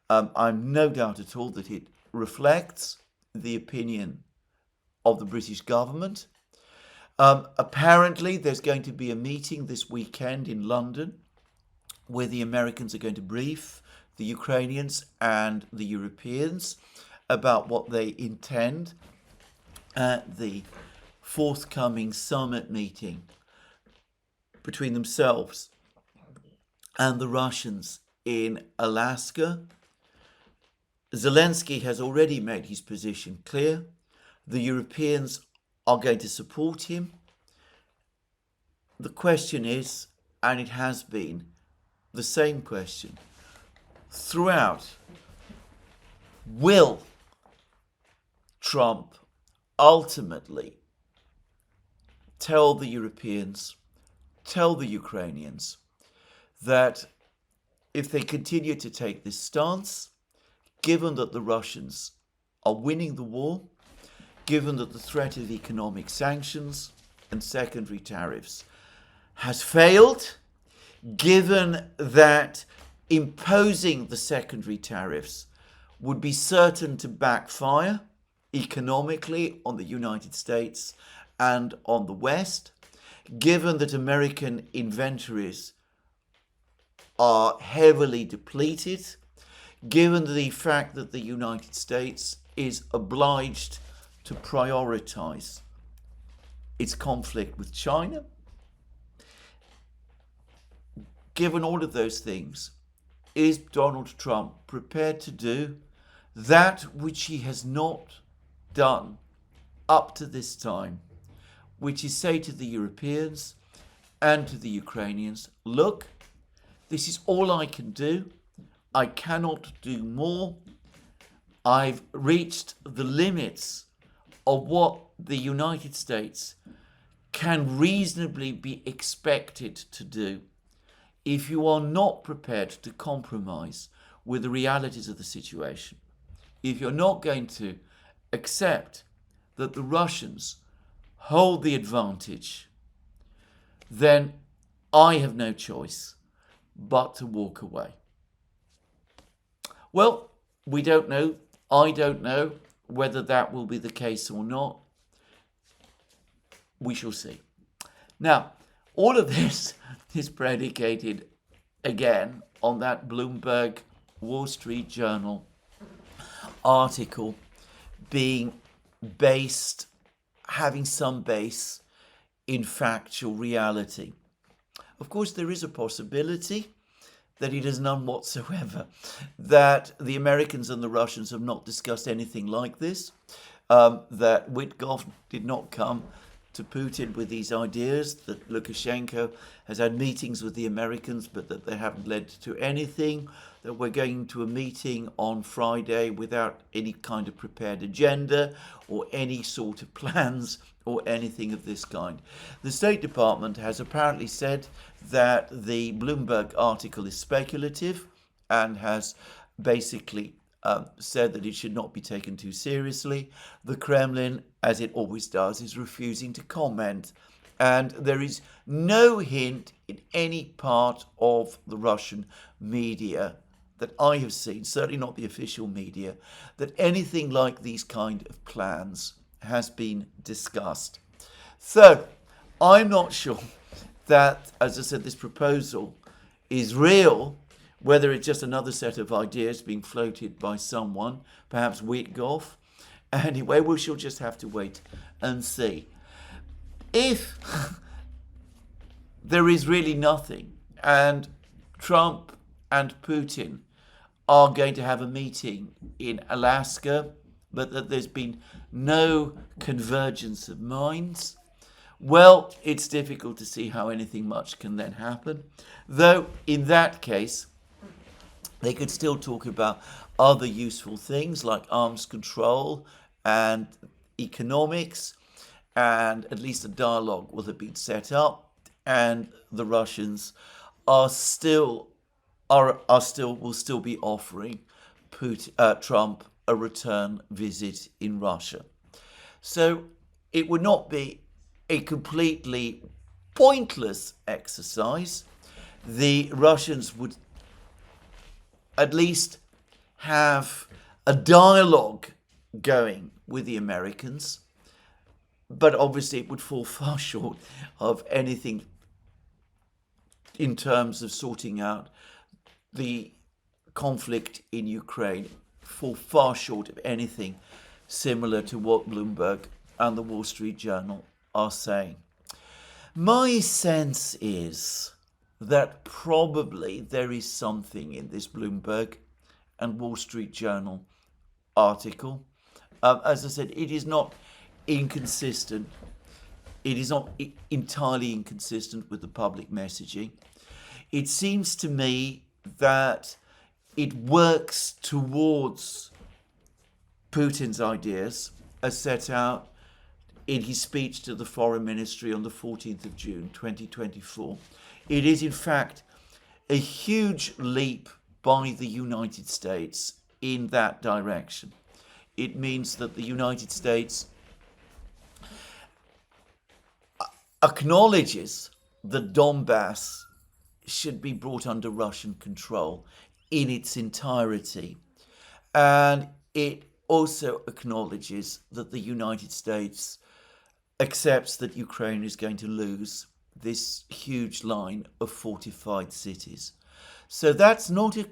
I'm no doubt at all that it reflects the opinion of the British government. Apparently, there's going to be a meeting this weekend in London where the Americans are going to brief the Ukrainians and the Europeans about what they intend at the forthcoming summit meeting between themselves and the Russians in Alaska. Zelensky has already made his position clear. The Europeans are going to support him. The question is, and it has been the same question throughout, will Trump ultimately tell the Europeans, tell the Ukrainians that if they continue to take this stance, given that the Russians are winning the war, given that the threat of economic sanctions and secondary tariffs has failed, given that imposing the secondary tariffs would be certain to backfire economically on the United States and on the West, given that American inventories are heavily depleted, given the fact that the United States is obliged to prioritize its conflict with China. Given all of those things, is Donald Trump prepared to do that which he has not done up to this time, which is say to the Europeans and to the Ukrainians, look, this is all I can do. I cannot do more. I've reached the limits of what the United States can reasonably be expected to do if you are not prepared to compromise with the realities of the situation. If you're not going to accept that the Russians hold the advantage, then I have no choice but to walk away. Well, we don't know. I don't know whether that will be the case or not. We shall see. Now, all of this is predicated, again, on that Bloomberg Wall Street Journal article being based, having some base in factual reality. Of course, there is a possibility that it is none whatsoever, that the Americans and the Russians have not discussed anything like this, that Witkoff did not come to Putin with these ideas, that Lukashenko has had meetings with the Americans, but that they haven't led to anything, that we're going to a meeting on Friday without any kind of prepared agenda or any sort of plans or anything of this kind. The State Department has apparently said that the Bloomberg article is speculative and has basically said that it should not be taken too seriously. The Kremlin, as it always does, is refusing to comment. And there is no hint in any part of the Russian media that I have seen, certainly not the official media, that anything like these kind of plans has been discussed. So I'm not sure that, as I said, this proposal is real, whether it's just another set of ideas being floated by someone, perhaps Witkoff. Anyway, we shall just have to wait and see. If there is really nothing and Trump and Putin are going to have a meeting in Alaska, but that there's been no convergence of minds, well, it's difficult to see how anything much can then happen. Though, in that case, they could still talk about other useful things like arms control and economics, and at least a dialogue will have been set up, and the Russians will still be offering Trump a return visit in Russia. So it would not be a completely pointless exercise. The Russians would at least have a dialogue going with the Americans, but obviously it would fall far short of anything in terms of sorting out the conflict in Ukraine, fall far short of anything similar to what Bloomberg and the Wall Street Journal are saying. My sense is that probably there is something in this Bloomberg and Wall Street Journal article. As I said, it is not inconsistent. It is not entirely inconsistent with the public messaging. It seems to me that it works towards Putin's ideas as set out in his speech to the Foreign Ministry on the 14th of June 2024. It is, in fact, a huge leap by the United States in that direction. It means that the United States acknowledges that Donbass should be brought under Russian control in its entirety. And it also acknowledges that the United States accepts that Ukraine is going to lose this huge line of fortified cities. So that's not a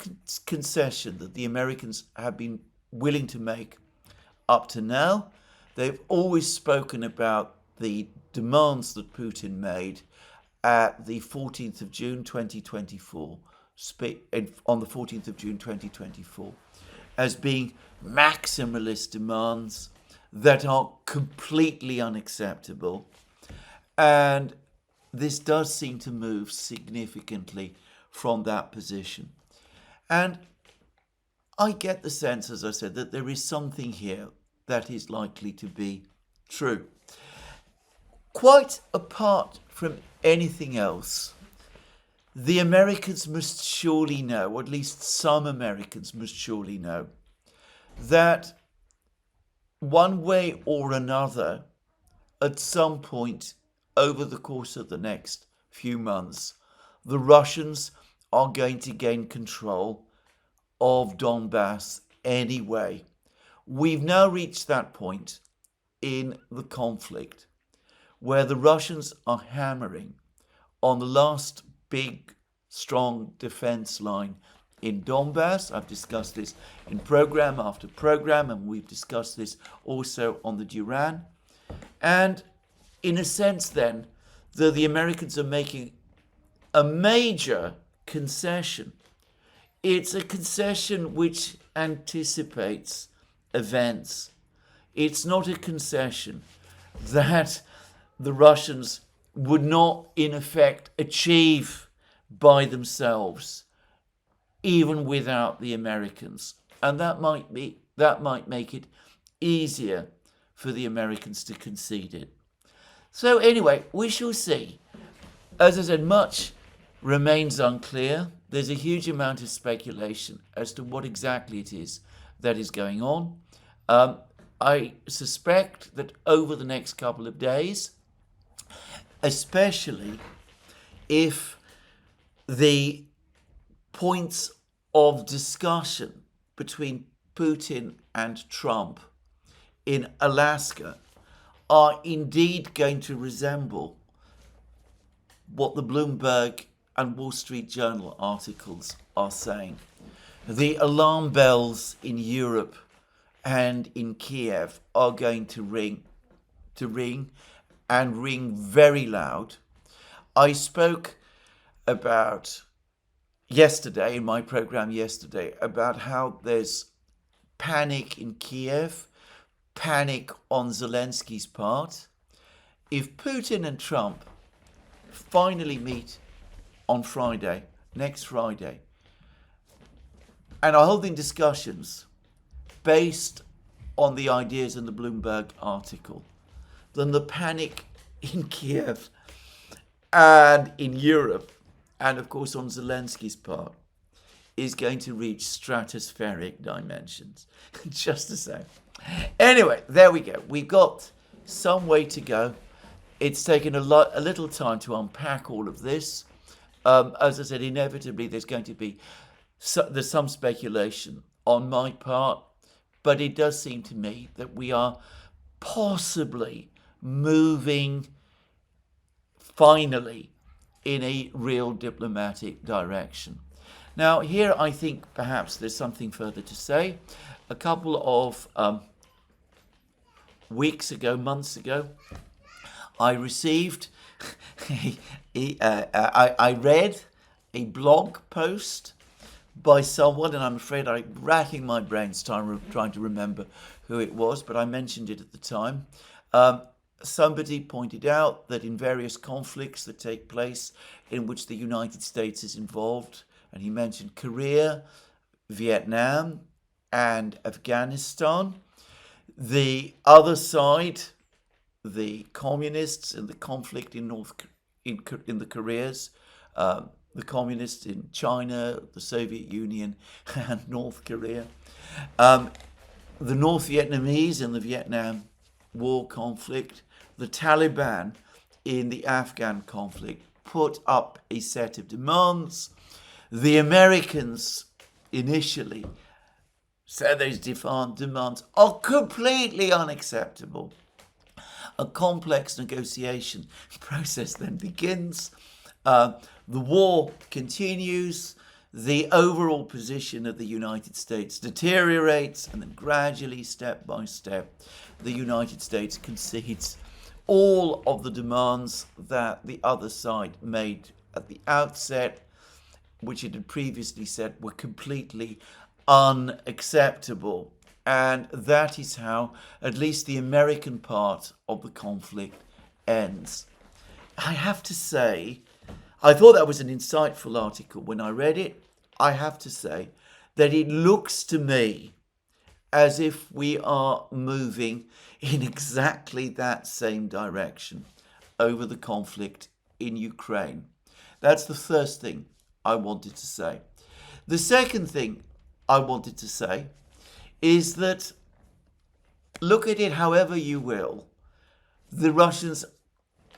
concession that the Americans have been willing to make up to now. They've always spoken about the demands that Putin made at the 14th of June 2024, on the 14th of June 2024, as being maximalist demands that are completely unacceptable. And this does seem to move significantly from that position. And I get the sense, as I said, that there is something here that is likely to be true. Quite apart from anything else, the Americans must surely know, or at least some Americans must surely know, that one way or another, at some point over the course of the next few months, the Russians are going to gain control of Donbass anyway. We've now reached that point in the conflict where the Russians are hammering on the last big, strong defense line in Donbass. I've discussed this in program after program, and we've discussed this also on the Duran. And in a sense then, the Americans are making a major concession. It's a concession which anticipates events. It's not a concession that the Russians would not, in effect, achieve by themselves, even without the Americans. And that might make it easier for the Americans to concede it. So anyway, we shall see. As I said, much remains unclear. There's a huge amount of speculation as to what exactly it is that is going on. I suspect that over the next couple of days, especially if the points of discussion between Putin and Trump in Alaska are indeed going to resemble what the Bloomberg and Wall Street Journal articles are saying. The alarm bells in Europe and in Kiev are going to ring and ring very loud. I spoke about yesterday, in my program yesterday, about how there's panic in Kiev, panic on Zelensky's part. If Putin and Trump finally meet on Friday, next Friday, and are holding discussions based on the ideas in the Bloomberg article, then the panic in Kiev and in Europe, and of course on Zelensky's part, is going to reach stratospheric dimensions. Just the same. Anyway, there we go. We've got some way to go. It's taken a little time to unpack all of this. As I said, inevitably there's going to be there's some speculation on my part, but it does seem to me that we are possibly moving finally in a real diplomatic direction. Now, here I think perhaps there's something further to say. A couple of months ago, I received, I read a blog post by someone, and I'm afraid I'm racking my brains trying to remember who it was, but I mentioned it at the time. Somebody pointed out that in various conflicts that take place in which the United States is involved, and he mentioned Korea, Vietnam, and Afghanistan, the other side, the communists in the conflict in the Koreas, the communists in China, the Soviet Union, and North Korea, the North Vietnamese in the Vietnam War conflict, the Taliban in the Afghan conflict, put up a set of demands. The Americans initially said those demands are completely unacceptable. A complex negotiation process then begins. The war continues. The overall position of the United States deteriorates, and then gradually, step by step, the United States concedes all of the demands that the other side made at the outset, which it had previously said were completely unacceptable. And that is how at least the American part of the conflict ends. I have to say, I thought that was an insightful article when I read it. I have to say that it looks to me as if we are moving in exactly that same direction over the conflict in Ukraine. That's the first thing I wanted to say. The second thing I wanted to say is that, look at it however you will, the Russians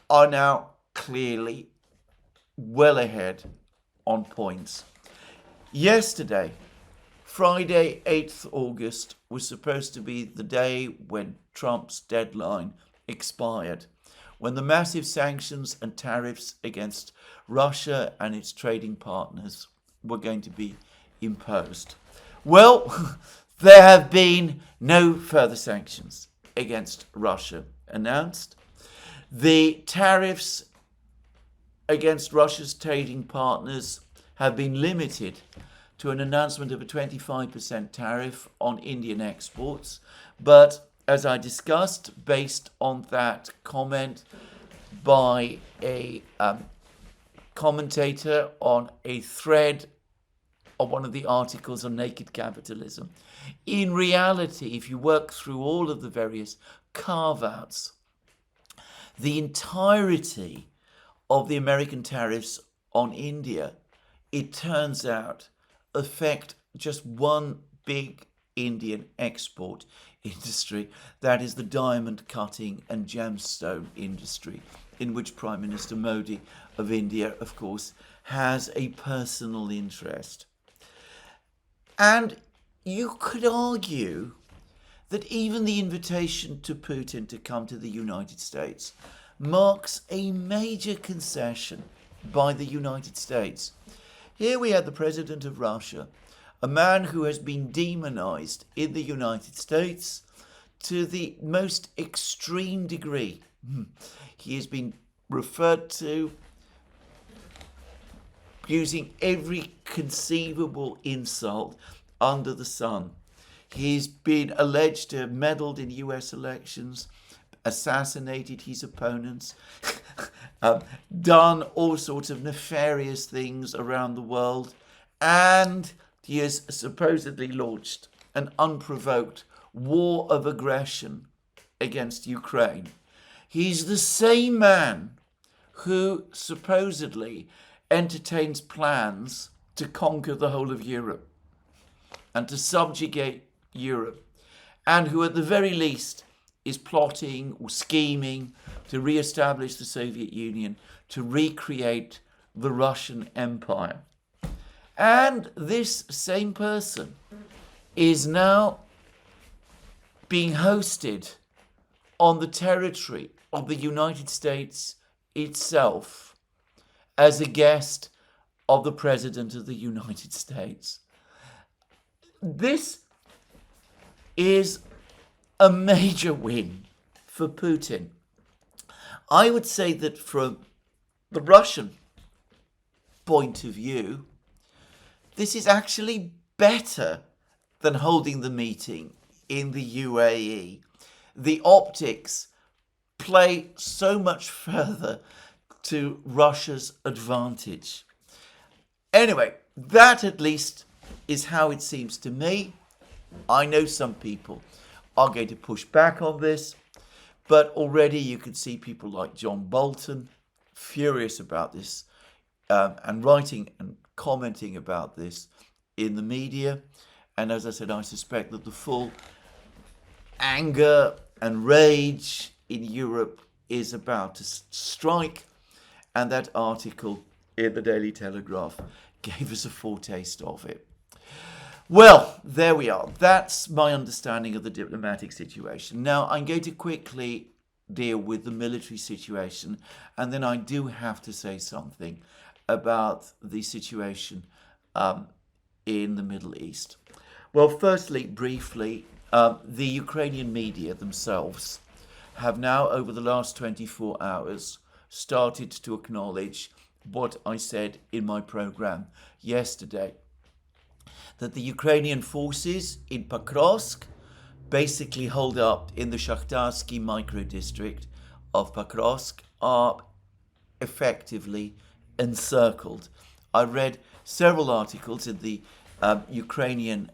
are now clearly well ahead on points. Yesterday, Friday, 8th August, was supposed to be the day when Trump's deadline expired, when the massive sanctions and tariffs against Russia and its trading partners were going to be imposed. Well, there have been no further sanctions against Russia announced. The tariffs against Russia's trading partners have been limited to an announcement of a 25% tariff on Indian exports. But as I discussed, based on that comment by a commentator on a thread of one of the articles on naked capitalism, in reality, if you work through all of the various carve-outs, the entirety of the American tariffs on India, it turns out, affect just one big Indian export industry, that is the diamond cutting and gemstone industry, in which Prime Minister Modi of India, of course, has a personal interest. And you could argue that even the invitation to Putin to come to the United States marks a major concession by the United States. Here we have the President of Russia, a man who has been demonized in the United States to the most extreme degree. He has been referred to using every conceivable insult under the sun. He's been alleged to have meddled in U.S. elections, assassinated his opponents, done all sorts of nefarious things around the world, and he has supposedly launched an unprovoked war of aggression against Ukraine. He's the same man who supposedly entertains plans to conquer the whole of Europe and to subjugate Europe, and who at the very least is plotting or scheming to re-establish the Soviet Union, to recreate the Russian Empire. And this same person is now being hosted on the territory of the United States itself as a guest of the President of the United States. This is a major win for Putin. I would say that from the Russian point of view, this is actually better than holding the meeting in the UAE. The optics play so much further to Russia's advantage. Anyway, that at least is how it seems to me. I know some people are going to push back on this, but already you can see people like John Bolton furious about this and writing and commenting about this in the media. And as I said, I suspect that the full anger and rage in Europe is about to strike, and that article in the Daily Telegraph gave us a foretaste of it. Well, there we are. That's my understanding of the diplomatic situation. Now, I'm going to quickly deal with the military situation, and then I do have to say something about the situation in the Middle East. Well, firstly, briefly, the Ukrainian media themselves have now, over the last 24 hours, started to acknowledge what I said in my program yesterday, that the Ukrainian forces in Pokrovsk, basically holed up in the Shakhtarsky micro-district of Pokrovsk, are effectively encircled. I read several articles in the Ukrainian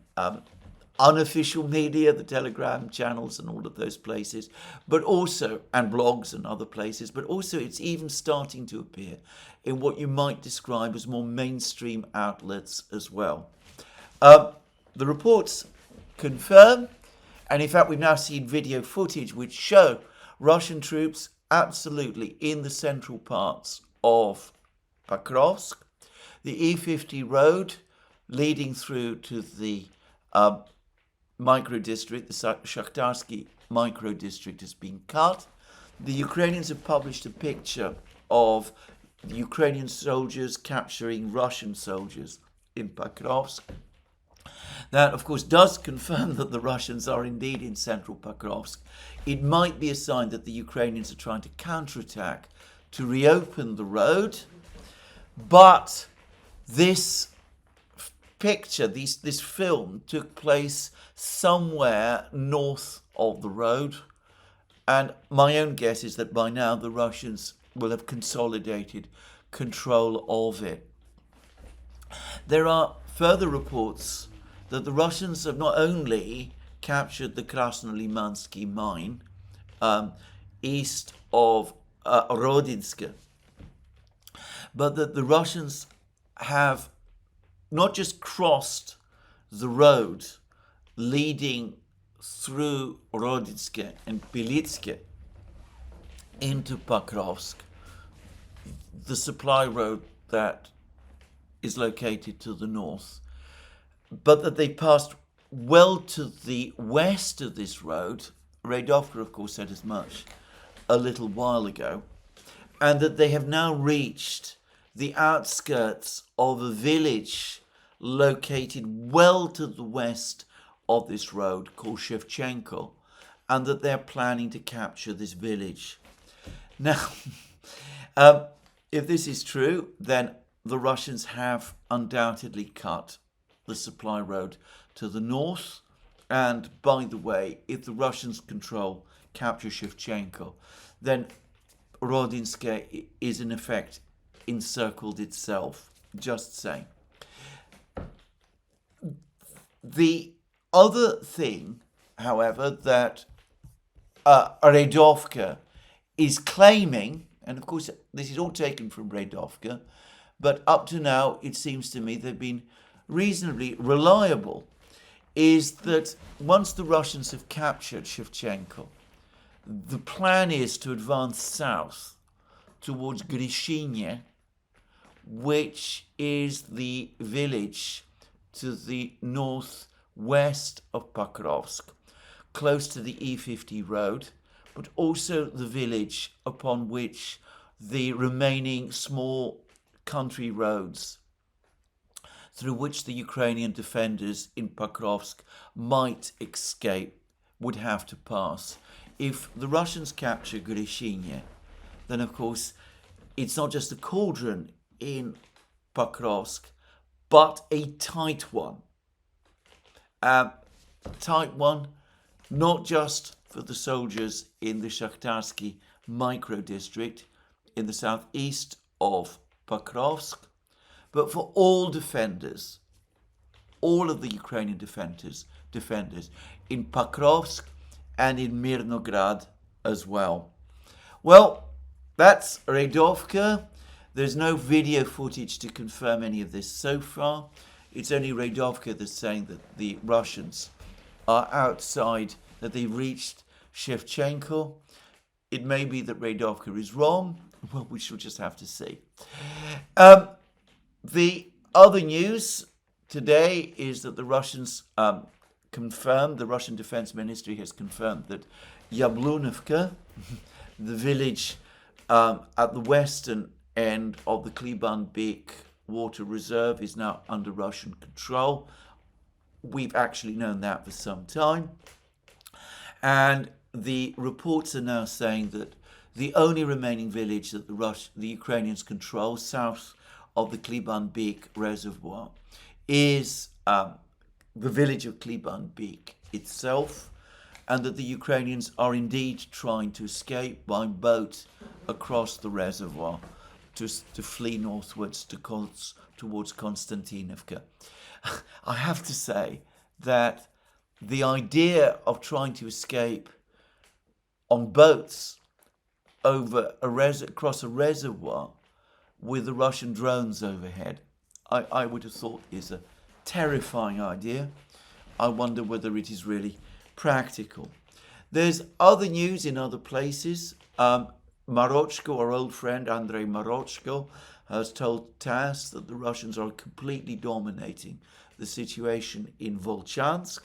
unofficial media, the Telegram channels and all of those places, but also, and blogs and other places, but also it's even starting to appear in what you might describe as more mainstream outlets as well. The reports confirm, and in fact we've now seen video footage which show Russian troops absolutely in the central parts of Pokrovsk. The E50 road leading through to the micro-district, the Shakhtarsky micro-district, has been cut. The Ukrainians have published a picture of the Ukrainian soldiers capturing Russian soldiers in Pokrovsk. That, of course, does confirm that the Russians are indeed in central Pokrovsk. It might be a sign that the Ukrainians are trying to counterattack to reopen the road, but this picture, this film took place somewhere north of the road, and my own guess is that by now the Russians will have consolidated control of it. There are further reports that the Russians have not only captured the Krasnolimansky mine east of Rodinsk, but that the Russians have not just crossed the road leading through Rodinsk and Pilitsk into Pokrovsk, the supply road that is located to the north, but that they passed well to the west of this road. Radovka, of course, said as much a little while ago, and that they have now reached the outskirts of a village located well to the west of this road called Shevchenko, and that they're planning to capture this village. Now, if this is true, then the Russians have undoubtedly cut the supply road to the north. And by the way, if the Russians capture Shevchenko, then Rodinsk is in effect encircled itself. Just saying. The other thing, however, that Radovka is claiming, and of course this is all taken from Radovka, but up to now it seems to me they've been reasonably reliable, is that once the Russians have captured Shevchenko, the plan is to advance south towards Grishine, which is the village to the northwest of Pokrovsk, close to the E50 road, but also the village upon which the remaining small country roads through which the Ukrainian defenders in Pokrovsk might escape would have to pass. If the Russians capture Grishine, then of course it's not just a cauldron in Pokrovsk, but a tight one. Tight one, not just for the soldiers in the Shakhtarsky micro-district in the southeast of Pokrovsk, but for all defenders, all of the Ukrainian defenders in Pokrovsk and in Mirnograd as well. Well, that's Radovka. There's no video footage to confirm any of this so far. It's only Radovka that's saying that the Russians are outside, that they reached Shevchenko. It may be that Radovka is wrong. Well, we shall just have to see. The other news today is that the Russians confirmed, the Russian Defense Ministry has confirmed that Yablunovka, the village at the western end of the Kliban-Bek water reserve, is now under Russian control. We've actually known that for some time. And the reports are now saying that the only remaining village that the Ukrainians control south of the Kliban-Bek reservoir is the village of Kliban-Bek itself, and that the Ukrainians are indeed trying to escape by boat across the reservoir to flee northwards towards Konstantinovka. I have to say that the idea of trying to escape on boats across a reservoir with the Russian drones overhead, I would have thought is a terrifying idea. I wonder whether it is really practical. There's other news in other places. Marochko, our old friend Andrei Marochko, has told TASS that the Russians are completely dominating the situation in Volchansk.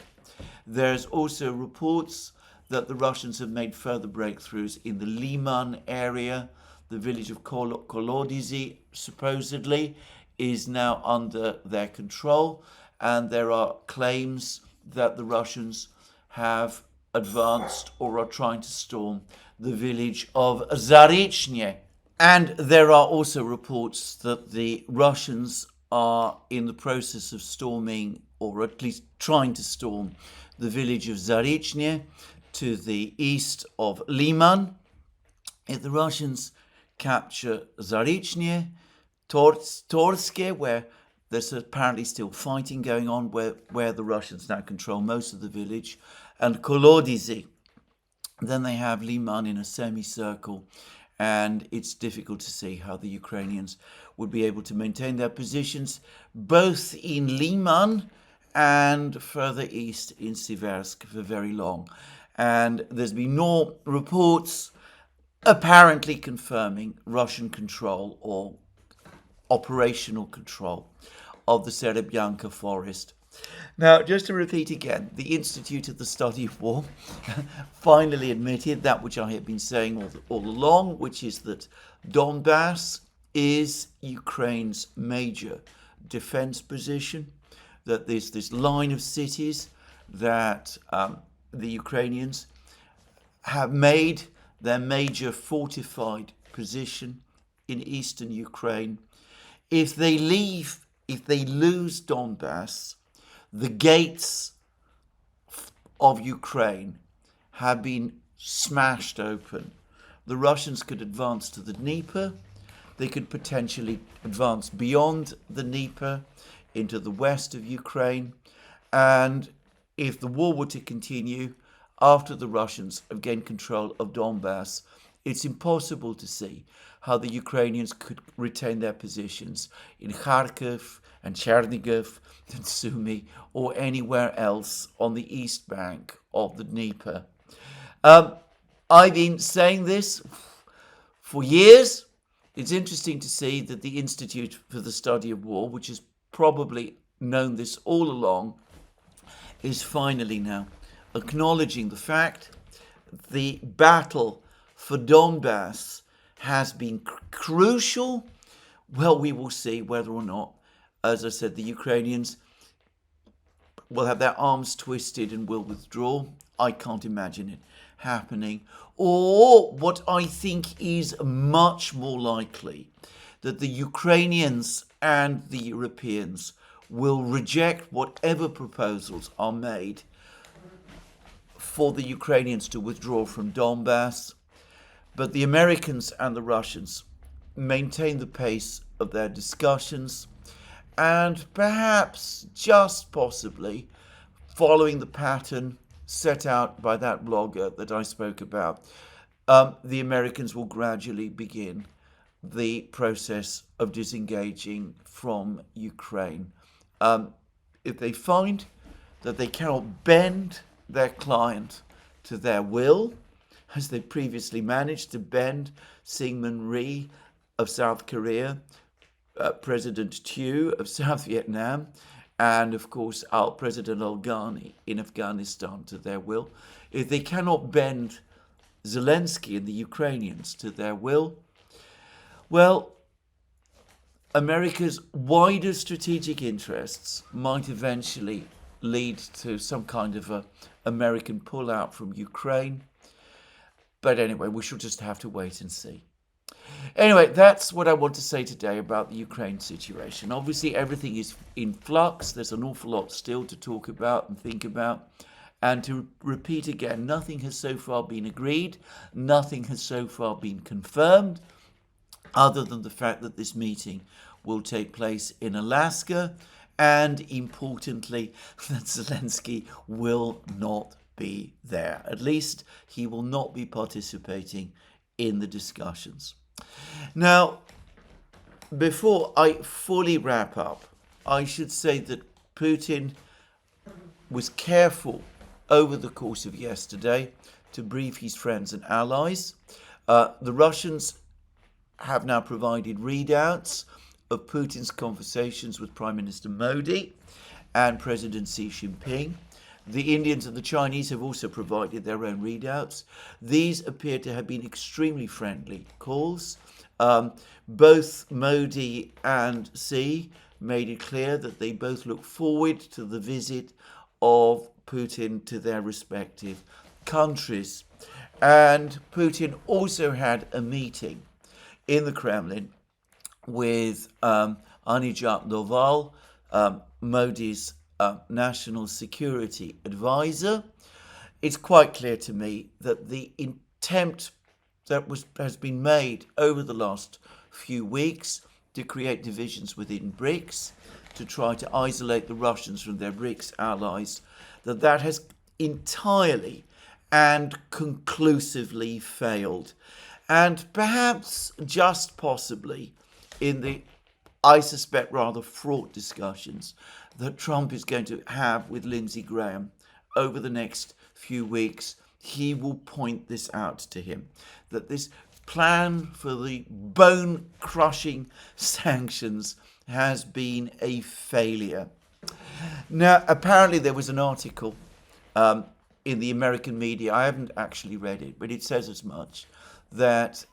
There's also reports that the Russians have made further breakthroughs in the Liman area. The village of Kolodizy supposedly is now under their control, and there are claims that the Russians have advanced or are trying to storm the village of Zarychny. And there are also reports that the Russians are in the process of storming, or at least trying to storm, the village of Zarychny to the east of Liman. If the Russians capture Zarychny, Torske, where there's apparently still fighting going on, where the Russians now control most of the village, and Kolodizy, then they have Liman in a semicircle, and it's difficult to see how the Ukrainians would be able to maintain their positions both in Liman and further east in Siversk for very long. And there's been no reports apparently confirming Russian control or operational control of the Serebyanka forest. Now, just to repeat again, the Institute of the Study of War finally admitted that which I have been saying all along, which is that Donbass is Ukraine's major defense position, that there's this line of cities that the Ukrainians have made their major fortified position in eastern Ukraine. If they lose Donbass, the gates of Ukraine have been smashed open. The Russians could advance to the Dnieper. They could potentially advance beyond the Dnieper into the west of Ukraine. And if the war were to continue after the Russians have gained control of Donbass, it's impossible to see how the Ukrainians could retain their positions in Kharkiv and Chernigov and Sumy or anywhere else on the east bank of the Dnieper. I've been saying this for years. It's interesting to see that the Institute for the Study of War, which has probably known this all along, is finally now acknowledging the fact the battle for Donbass has been crucial. Well, we will see whether or not, as I said, the Ukrainians will have their arms twisted and will withdraw. I can't imagine it happening. Or what I think is much more likely, that the Ukrainians and the Europeans will reject whatever proposals are made for the Ukrainians to withdraw from Donbass, but the Americans and the Russians maintain the pace of their discussions, and perhaps, just possibly, following the pattern set out by that blogger that I spoke about, the Americans will gradually begin the process of disengaging from Ukraine. If they find that they cannot bend their client to their will, as they previously managed to bend Syngman Rhee of South Korea, President Thieu of South Vietnam, and of course our President Al-Ghani in Afghanistan to their will. If they cannot bend Zelensky and the Ukrainians to their will, well, America's wider strategic interests might eventually lead to some kind of a American pullout from Ukraine. But anyway, we shall just have to wait and see. Anyway, that's what I want to say today about the Ukraine situation. Obviously, everything is in flux. There's an awful lot still to talk about and think about. And to repeat again, nothing has so far been agreed. Nothing has so far been confirmed, other than the fact that this meeting will take place in Alaska and importantly, that Zelensky will not be there. At least he will not be participating in the discussions. Now, before I fully wrap up, I should say that Putin was careful over the course of yesterday to brief his friends and allies. The Russians have now provided readouts of Putin's conversations with Prime Minister Modi and President Xi Jinping. The Indians and the Chinese have also provided their own readouts. These appear to have been extremely friendly calls. Both Modi and Xi made it clear that they both look forward to the visit of Putin to their respective countries. And Putin also had a meeting in the Kremlin with Anijat Doval, Modi's national security advisor. It's quite clear to me that the attempt that has been made over the last few weeks to create divisions within BRICS, to try to isolate the Russians from their BRICS allies, that has entirely and conclusively failed. And perhaps, just possibly, in the, I suspect, rather fraught discussions that Trump is going to have with Lindsey Graham over the next few weeks, he will point this out to him, that this plan for the bone-crushing sanctions has been a failure. Now, apparently there was an article in the American media, I haven't actually read it, but it says as much, that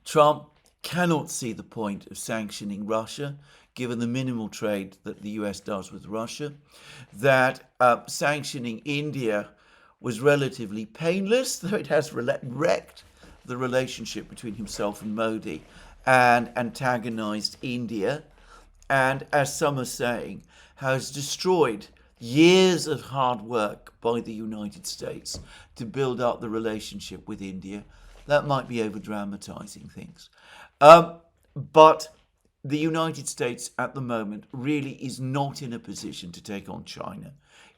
Trump cannot see the point of sanctioning Russia, given the minimal trade that the U.S. does with Russia, that sanctioning India was relatively painless, though it has wrecked the relationship between himself and Modi and antagonized India, and, as some are saying, has destroyed years of hard work by the United States to build up the relationship with India. That might be over-dramatizing things. But the United States at the moment really is not in a position to take on China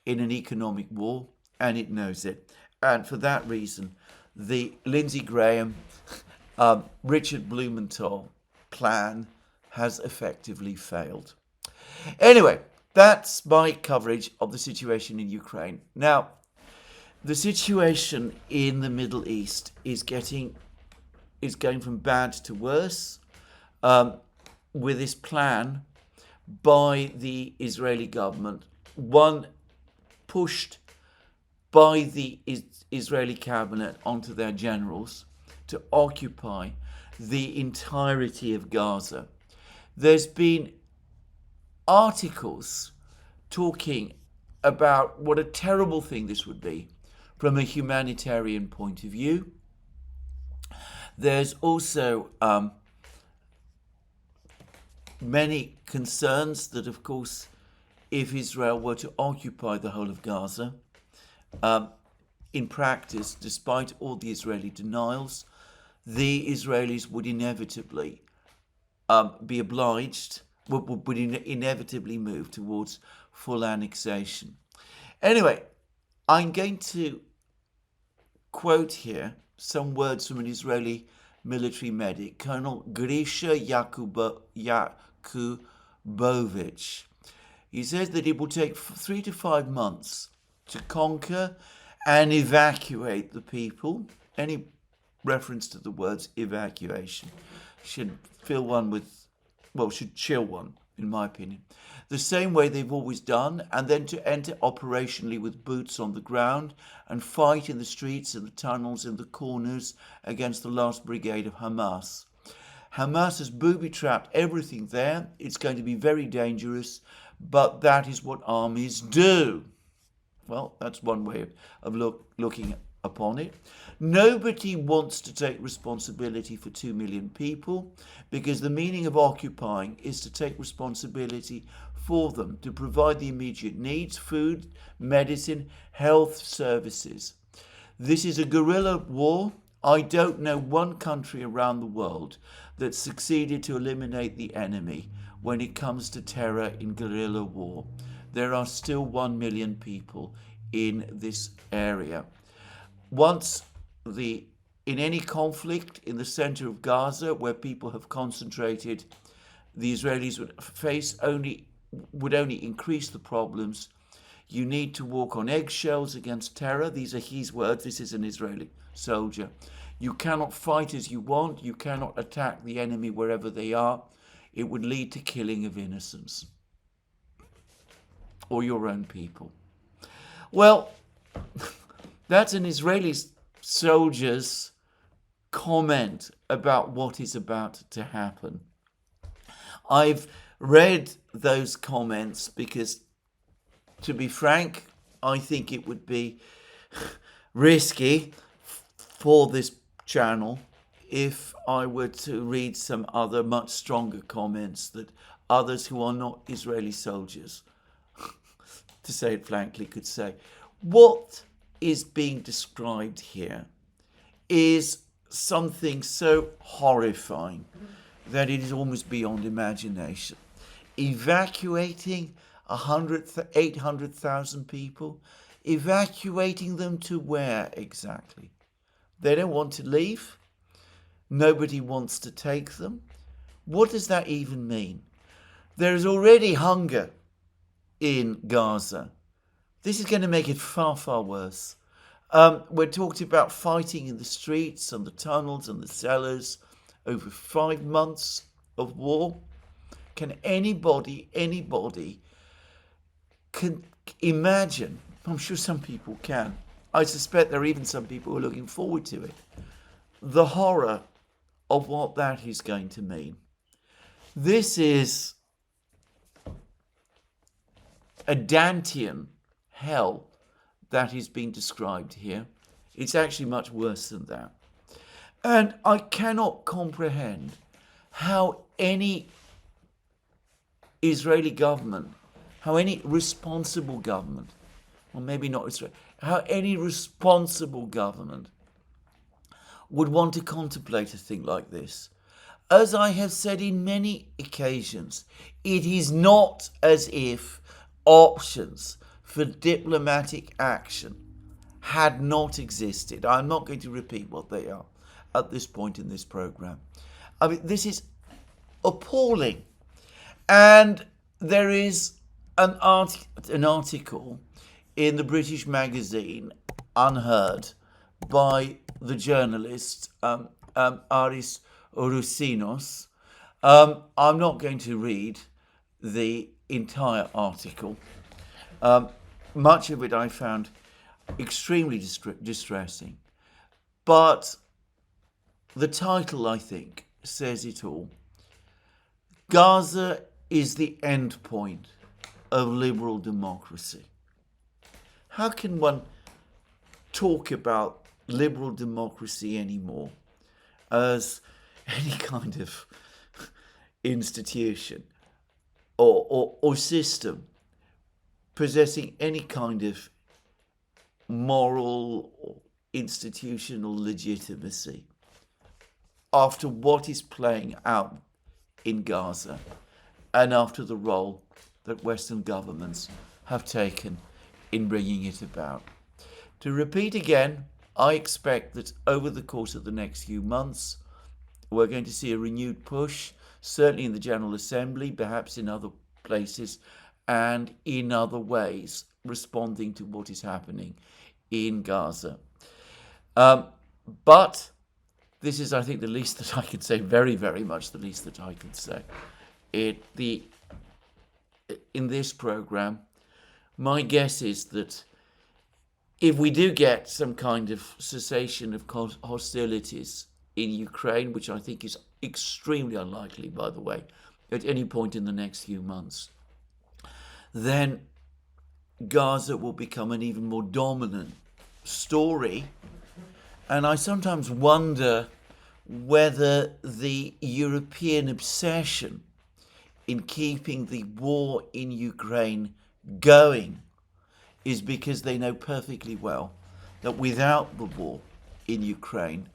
in an economic war, and it knows it. And for that reason, the Lindsey Graham, Richard Blumenthal plan has effectively failed. Anyway, that's my coverage of the situation in Ukraine. Now, the situation in the Middle East is going from bad to worse, with this plan by the Israeli government, one pushed by the Israeli cabinet onto their generals to occupy the entirety of Gaza. There's been articles talking about what a terrible thing this would be from a humanitarian point of view. There's also many concerns that, of course, if Israel were to occupy the whole of Gaza, in practice, despite all the Israeli denials, the Israelis would inevitably be obliged, would inevitably move towards full annexation. Anyway, I'm going to quote here some words from an Israeli military medic, Colonel Grisha Yakubovich. He says that it will take 3 to 5 months to conquer and evacuate the people. Any reference to the words evacuation should fill one with, well, should chill one, in my opinion. The same way they've always done, and then to enter operationally with boots on the ground and fight in the streets and the tunnels and the corners against the last brigade of Hamas. Hamas has booby-trapped everything there. It's going to be very dangerous, but that is what armies do. Well, that's one way of looking upon it. Nobody wants to take responsibility for 2 million people, because the meaning of occupying is to take responsibility for them, to provide the immediate needs, food, medicine, health services. This is a guerrilla war. I don't know one country around the world that succeeded to eliminate the enemy when it comes to terror in guerrilla war. There are still 1 million people in this area. In any conflict in the center of Gaza where people have concentrated, the Israelis would only increase the problems. You need to walk on eggshells against terror. These are his words. This is an Israeli soldier. You cannot fight as you want. You cannot attack the enemy wherever they are. It would lead to killing of innocents or your own people. Well, that's an Israeli soldier's comment about what is about to happen. I've read those comments because, to be frank, I think it would be risky for this channel if I were to read some other much stronger comments that others who are not Israeli soldiers, to say it frankly, could say. What is being described here is something so horrifying that it is almost beyond imagination. Evacuating 800,000 people, evacuating them to where exactly? They don't want to leave. Nobody wants to take them. What does that even mean? There is already hunger in Gaza. This is going to make it far, far worse. We're talking about fighting in the streets and the tunnels and the cellars over 5 months of war. Can anybody can imagine? I'm sure some people can. I suspect there are even some people who are looking forward to it. The horror of what that is going to mean. This is a Dantean hell that is being described here. It's actually much worse than that. And I cannot comprehend how any Israeli government, how any responsible government, or maybe not Israel, how any responsible government would want to contemplate a thing like this. As I have said in many occasions, it is not as if options for diplomatic action had not existed. I'm not going to repeat what they are at this point in this program. I mean, this is appalling. And there is an article in the British magazine, Unheard, by the journalist Aris Rousinos. I'm not going to read the entire article. Much of it I found extremely distressing. But the title, I think, says it all. Gaza is the end point of liberal democracy. How can one talk about liberal democracy anymore as any kind of institution or system possessing any kind of moral or institutional legitimacy after what is playing out in Gaza and after the role that Western governments have taken in bringing it about? To repeat again, I expect that over the course of the next few months, we're going to see a renewed push, certainly in the General Assembly, perhaps in other places, and in other ways, responding to what is happening in Gaza. But this is, I think, the least that I can say, very, very much the least that I can say. In this program, my guess is that if we do get some kind of cessation of hostilities in Ukraine, which I think is extremely unlikely, by the way, at any point in the next few months, then Gaza will become an even more dominant story. And I sometimes wonder whether the European obsession in keeping the war in Ukraine going is because they know perfectly well that without the war in Ukraine,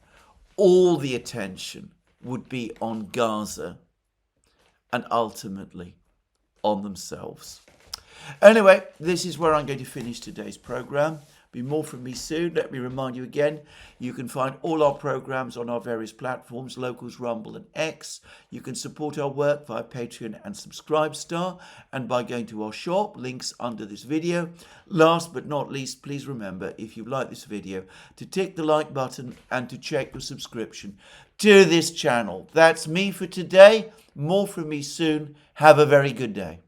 all the attention would be on Gaza and ultimately on themselves. Anyway, this is where I'm going to finish today's program. Be more from me soon. Let me remind you again, you can find all our programs on our various platforms, Locals, Rumble and X. You can support our work via Patreon and Subscribestar and by going to our shop, links under this video. Last but not least, please remember, if you like this video, to tick the like button and to check your subscription to this channel. That's me for today. More from me soon. Have a very good day.